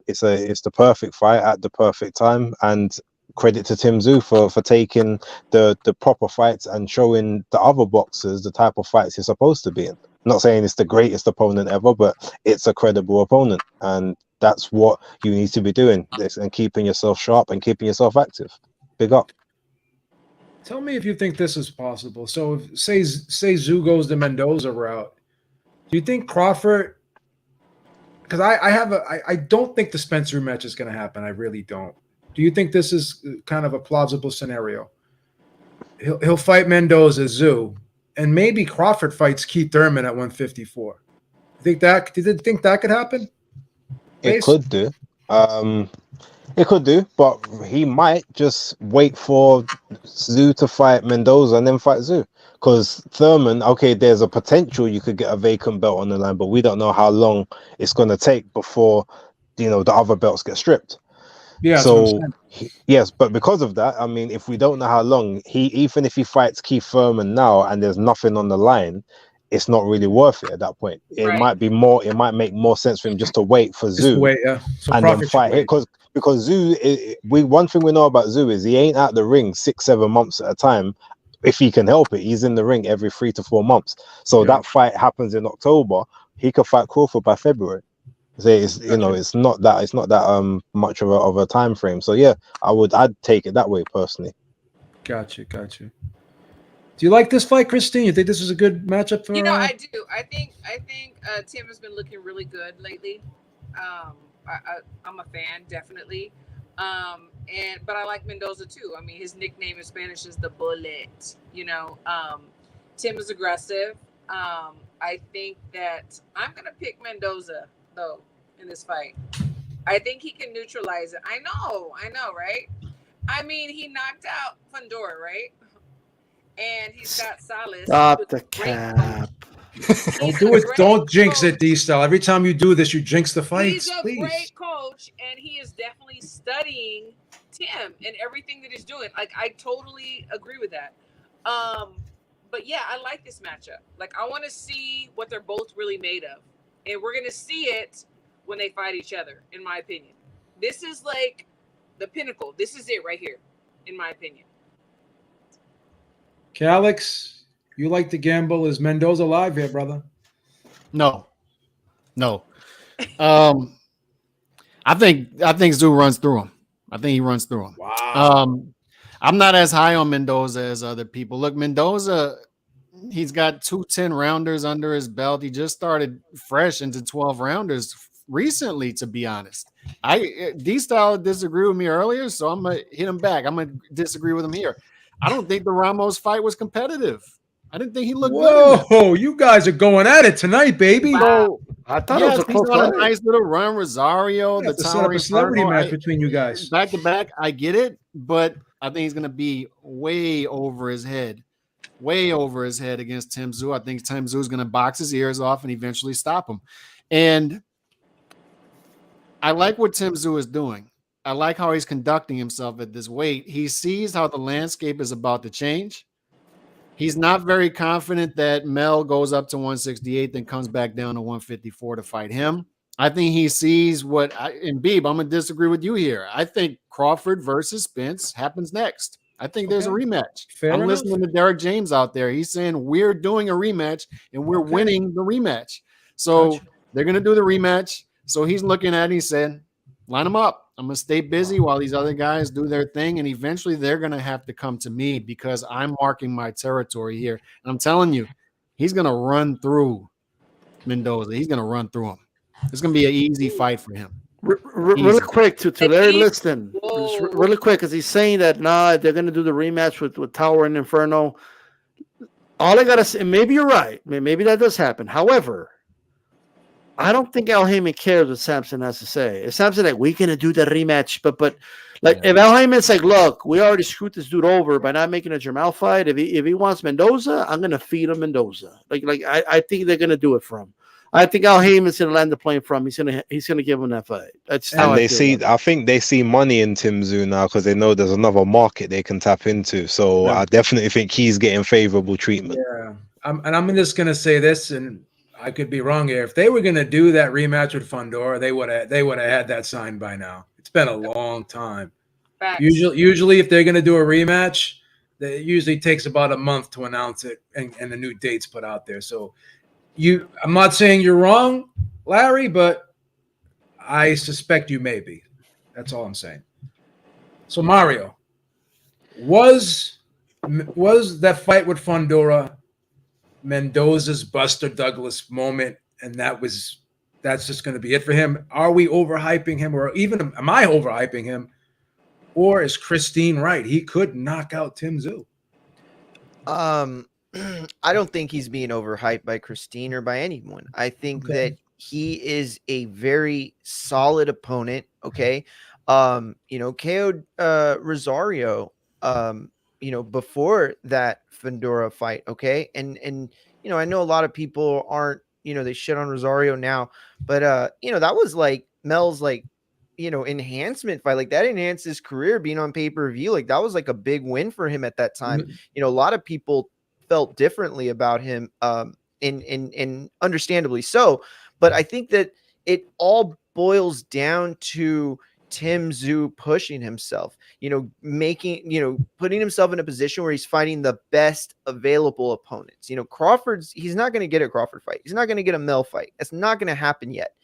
It's the perfect fight at the perfect time, and credit to Tszyu for taking the proper fights and showing the other boxers the type of fights he's supposed to be in. Not saying it's the greatest opponent ever, but it's a credible opponent, and that's what you need to be doing, this, and keeping yourself sharp and keeping yourself active. Big up. Tell me if you think this is possible. So if, say Tszyu goes the Mendoza route, do you think Crawford, because I don't think the Spencer match is going to happen. I really don't. Do you think this is kind of a plausible scenario? He'll fight Mendoza, Tszyu, and maybe Crawford fights Keith Thurman at 154. Do you think that could happen? It could do. It could do, but he might just wait for Tszyu to fight Mendoza and then fight Tszyu. Because Thurman, okay, there's a potential you could get a vacant belt on the line, but we don't know how long it's going to take before, the other belts get stripped. Yeah. So yes, but because of that, I mean, if we don't know how long, even if he fights Keith Thurman now and there's nothing on the line, it's not really worth it at that point. It might be more. It might make more sense for him just to wait for Tszyu and then fight it. Because Tszyu, one thing we know about Tszyu is he ain't out the ring 6-7 months at a time. If he can help it, he's in the ring every 3 to 4 months. So that fight happens in October. He could fight Crawford by February. So it's not that much of a time frame. So yeah, I'd take it that way personally. Gotcha. Do you like this fight, Christine? You think this is a good matchup for? I do. I think Tim has been looking really good lately. I'm a fan, definitely. But I like Mendoza too. I mean, his nickname in Spanish is the Bullet. Tim is aggressive. I think that I'm gonna pick Mendoza though in this fight. I think he can neutralize it. I know, right? I mean, he knocked out Fundora, right? And he's got Salas. Stop the cap. Don't do it. Don't jinx it, D-Style. Every time you do this, you jinx the fights. He's a please. great coach, and he is definitely studying Tim and everything that he's doing. Like, I totally agree with that. But yeah, I like this matchup. Like, I want to see what they're both really made of, and we're gonna see it when they fight each other. In my opinion, this is like the pinnacle. This is it right here, in my opinion. Calix, you like to gamble? Is Mendoza live here, brother? No. I think Tszyu runs through him. I think he runs through him. Wow. I'm not as high on Mendoza as other people. Look, Mendoza, he's got 2 10-rounders under his belt. He just started fresh into 12 rounders recently, to be honest. D-Style disagreed with me earlier, so I'm gonna hit him back. I'm gonna disagree with him here. I don't think the Ramos fight was competitive. I didn't think he looked good. Whoa, you guys are going at it tonight, baby. Wow. I thought it was a close fight. A nice little run. Rosario, the set up a celebrity match between you guys. Back to back, I get it, but I think he's going to be way over his head against Tim Tszyu. I think Tim Tszyu is going to box his ears off and eventually stop him. And I like what Tim Tszyu is doing. I like how he's conducting himself at this weight. He sees how the landscape is about to change. He's not very confident that Mel goes up to 168, then comes back down to 154 to fight him. I think he sees and Beeb, I'm going to disagree with you here. I think Crawford versus Spence happens next. I think there's a rematch. I'm listening to Derek James out there. He's saying we're doing a rematch and we're winning the rematch. So they're going to do the rematch. So he's looking at it. He said, line them up. I'm going to stay busy while these other guys do their thing. And eventually they're going to have to come to me because I'm marking my territory here. And I'm telling you, he's going to run through Mendoza. He's going to run through him. It's going to be an easy fight for him. Really quick to their listen. Really quick, because he's saying that they're going to do the rematch with Tower and Inferno. All I got to say, maybe you're right. Maybe that does happen. However, I don't think Al Heyman cares what Samson has to say. If Samson like, we're gonna do the rematch, but if Al Heyman's like, look, we already screwed this dude over by not making a Jermell fight. If he wants Mendoza, I'm gonna feed him Mendoza. I think they're gonna do it for him. I think Al Heyman's gonna land the plane for him. He's gonna give him that fight. That's how I think they see money in Tim Tszyu now because they know there's another market they can tap into. So I definitely think he's getting favorable treatment. Yeah, I'm just gonna say this, and I could be wrong here. If they were going to do that rematch with Fundora, they would have had that signed by now. It's been a long time. Facts. Usually, if they're going to do a rematch, it usually takes about a month to announce it and the new dates put out there. So, I'm not saying you're wrong, Larry, but I suspect you may be. That's all I'm saying. So, Mario, was that fight with Fundora Mendoza's Buster Douglas moment, and that's just going to be it for him? Are we overhyping him, or even am I overhyping him, or is Christine right? He could knock out Tim Tszyu. I don't think he's being overhyped by Christine or by anyone. I think that he is a very solid opponent. Okay, KO'd Rosario. Before that Fundora fight, okay? And I know a lot of people aren't, they shit on Rosario now, but that was like Mel's enhancement fight. Like that enhanced his career being on pay-per-view. Like that was like a big win for him at that time. A lot of people felt differently about him, and understandably so. But I think that it all boils down to Tszyu pushing himself, putting himself in a position where he's fighting the best available opponents. He's not going to get a Crawford fight. He's not going to get a Mel fight. It's not going to happen yet.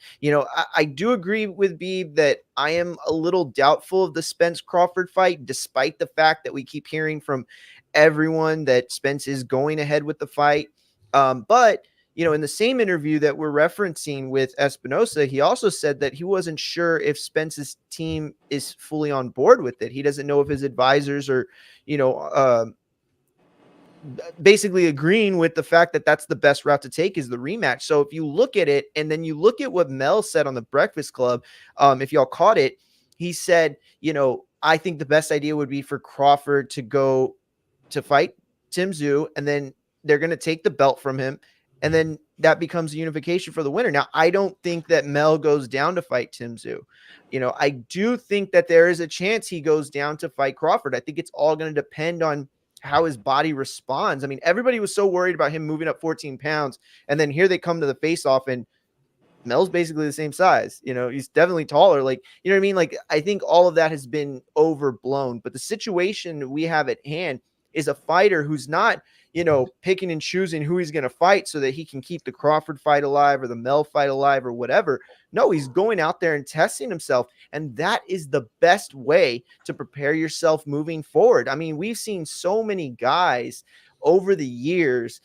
I do agree with Beeb that I am a little doubtful of the Spence Crawford fight, despite the fact that we keep hearing from everyone that Spence is going ahead with the fight. But in the same interview that we're referencing with Espinosa, he also said that he wasn't sure if Spence's team is fully on board with it. He doesn't know if his advisors are, basically agreeing with the fact that that's the best route to take is the rematch. So if you look at it, and then you look at what Mel said on the Breakfast Club, if y'all caught it, he said, I think the best idea would be for Crawford to go to fight Tszyu, and then they're going to take the belt from him. And then that becomes a unification for the winner. Now, I don't think that Mel goes down to fight Tszyu. I do think that there is a chance he goes down to fight Crawford. I think it's all going to depend on how his body responds. I mean, everybody was so worried about him moving up 14 pounds. And then here they come to the face-off, and Mel's basically the same size. He's definitely taller. Like, you know what I mean? Like, I think all of that has been overblown. But the situation we have at hand is a fighter who's not, picking and choosing who he's going to fight so that he can keep the Crawford fight alive or the Mel fight alive or whatever. No, he's going out there and testing himself. And that is the best way to prepare yourself moving forward. I mean, we've seen so many guys over the years,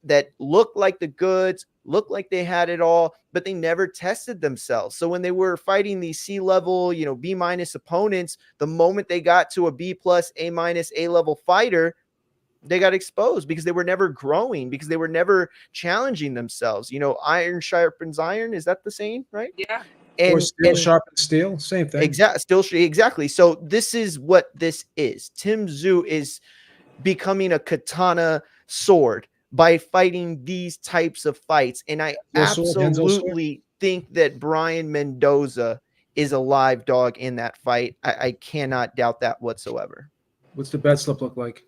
that look like the goods, look like they had it all, but they never tested themselves. So when they were fighting these C-level, B- opponents, the moment they got to a B+, A-, A-level fighter, they got exposed because they were never growing, because they were never challenging themselves. Iron sharpens iron. Is that the same, right? Yeah. Or steel sharpens steel. Same thing. Exactly. So this is what this is. Tszyu is becoming a katana sword by fighting these types of fights. And I absolutely think that Brian Mendoza is a live dog in that fight. I cannot doubt that whatsoever. What's the bet slip look like?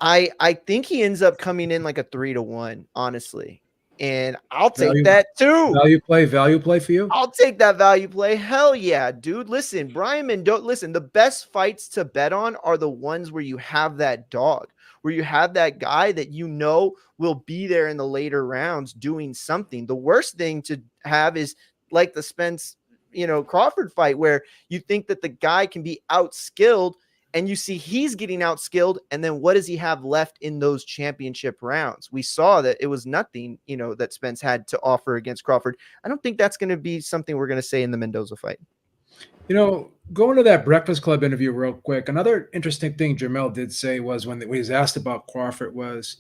I think he ends up coming in like a 3-1, honestly. And I'll take that too. Value play for you? I'll take that value play. Hell yeah, dude. Listen, Brian Mendoza, the best fights to bet on are the ones where you have that dog, where you have that guy that will be there in the later rounds doing something. The worst thing to have is like the Spence, Crawford fight, where you think that the guy can be outskilled, and you see he's getting outskilled, and then what does he have left in those championship rounds? We saw that it was nothing, that Spence had to offer against Crawford. I don't think that's going to be something we're going to say in the Mendoza fight. Going to that Breakfast Club interview real quick, another interesting thing Jermell did say was when he was asked about Crawford was,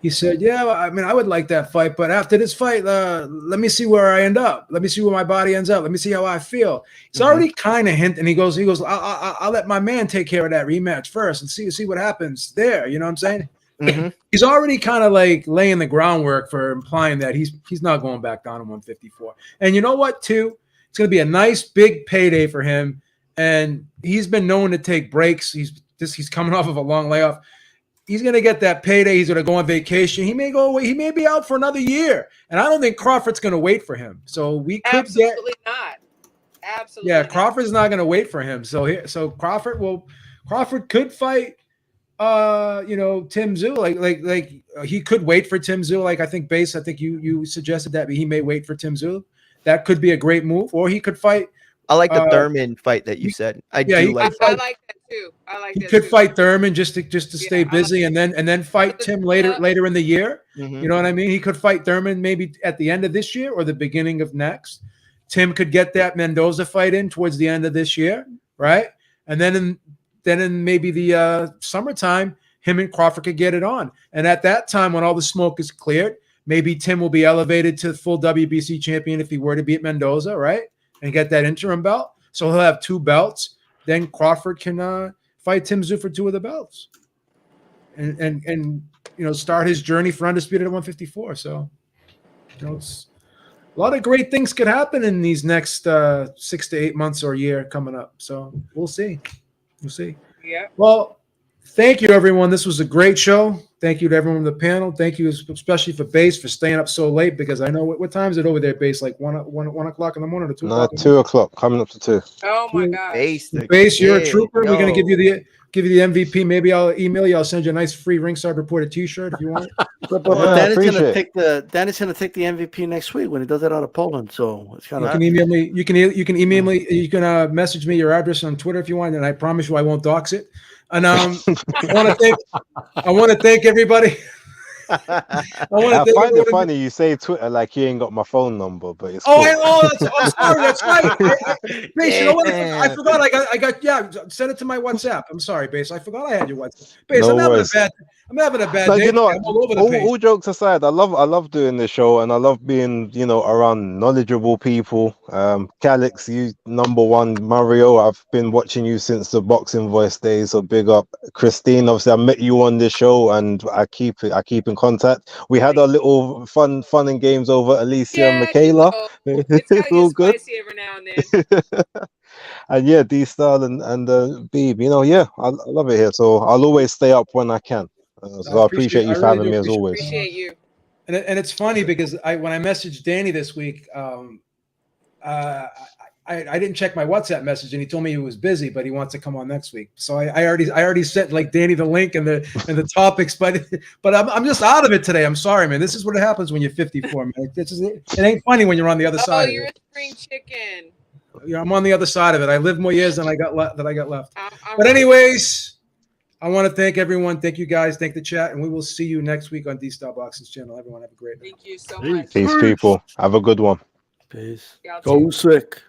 he said, yeah, I mean, I would like that fight, but after this fight, let me see where I end up. Let me see where my body ends up. Let me see how I feel. He's already kind of hinting. He goes, I'll let my man take care of that rematch first and see what happens there. You know what I'm saying? Mm-hmm. He's already kind of like laying the groundwork for implying that he's not going back down to 154. And you know what, too? It's going to be a nice big payday for him. And he's been known to take breaks. He's coming off of a long layoff. He's going to get that payday. He's going to go on vacation. He may go away. He may be out for another year. And I don't think Crawford's going to wait for him. So we could Absolutely not. Absolutely. Yeah, Crawford's not going to wait for him. So Crawford could fight Tszyu. Like he could wait for Tszyu. Like I think you suggested that he may wait for Tszyu. That could be a great move. Or he could fight. I like the Thurman fight that you said. I like that. I like that too. He could fight Thurman just to stay busy, and then fight Tim later in the year. Mm-hmm. You know what I mean? He could fight Thurman maybe at the end of this year or the beginning of next. Tim could get that Mendoza fight in towards the end of this year, right? And then in maybe the summertime, him and Crawford could get it on. And at that time, when all the smoke is cleared, maybe Tim will be elevated to full WBC champion if he were to beat Mendoza, right? And get that interim belt. So he'll have 2 belts. Then Crawford can fight Tszyu for 2 of the belts. And start his journey for undisputed at 154. So, it's a lot of great things could happen in these next 6 to 8 months or a year coming up. So we'll see. Yeah. Well, thank you, everyone. This was a great show. Thank you to everyone on the panel. Thank you especially for Base for staying up so late, because I know what time is it over there, Base? Like 1 o'clock in the morning or 2 o'clock? 2 o'clock, coming up to 2. Oh my gosh. Base, you're a trooper. We're gonna give you the MVP. Maybe I'll email you. I'll send you a nice free Ringside Reporter T-shirt if you want. But Danny's gonna take the MVP next week when he does it out of Poland. So it's kind of. You can email me. You can email me. You can message me your address on Twitter if you want, and I promise you I won't dox it. And I want to thank everybody. I find it funny you say Twitter like you ain't got my phone number, but it's I'm sorry, that's right. Base, you know what? I forgot. I got send it to my WhatsApp. I'm sorry, Base. I forgot I had your WhatsApp. Base, No I'm worries. having a bad day. You know, I'm all over the page. all jokes aside, I love doing this show, and I love being, around knowledgeable people. Calix, you #1, Mario. I've been watching you since the Boxing Voice days, so big up. Christine, obviously I met you on this show, and I keep in contact. We had our little fun and games over Alycia and Michaela. It's all good. Every now and then. And yeah, D-Style and Beeb, I love it here. So I'll always stay up when I can. So I appreciate you having me as always. Appreciate you. And it's funny because when I messaged Danny this week, I didn't check my WhatsApp message, and he told me he was busy, but he wants to come on next week. So I already sent like Danny the link and the topics, but I'm just out of it today. I'm sorry, man. This is what happens when you're 54, man. It ain't funny when you're on the other side. Oh, you're of a it. spring chicken. Yeah, I'm on the other side of it. I lived more years than I got left. But anyways, I want to thank everyone. Thank you guys. Thank the chat, and we will see you next week on D-Star Boxing's channel. Everyone have a great night. Thank you so much. Peace, people. Have a good one. Peace. Go sick.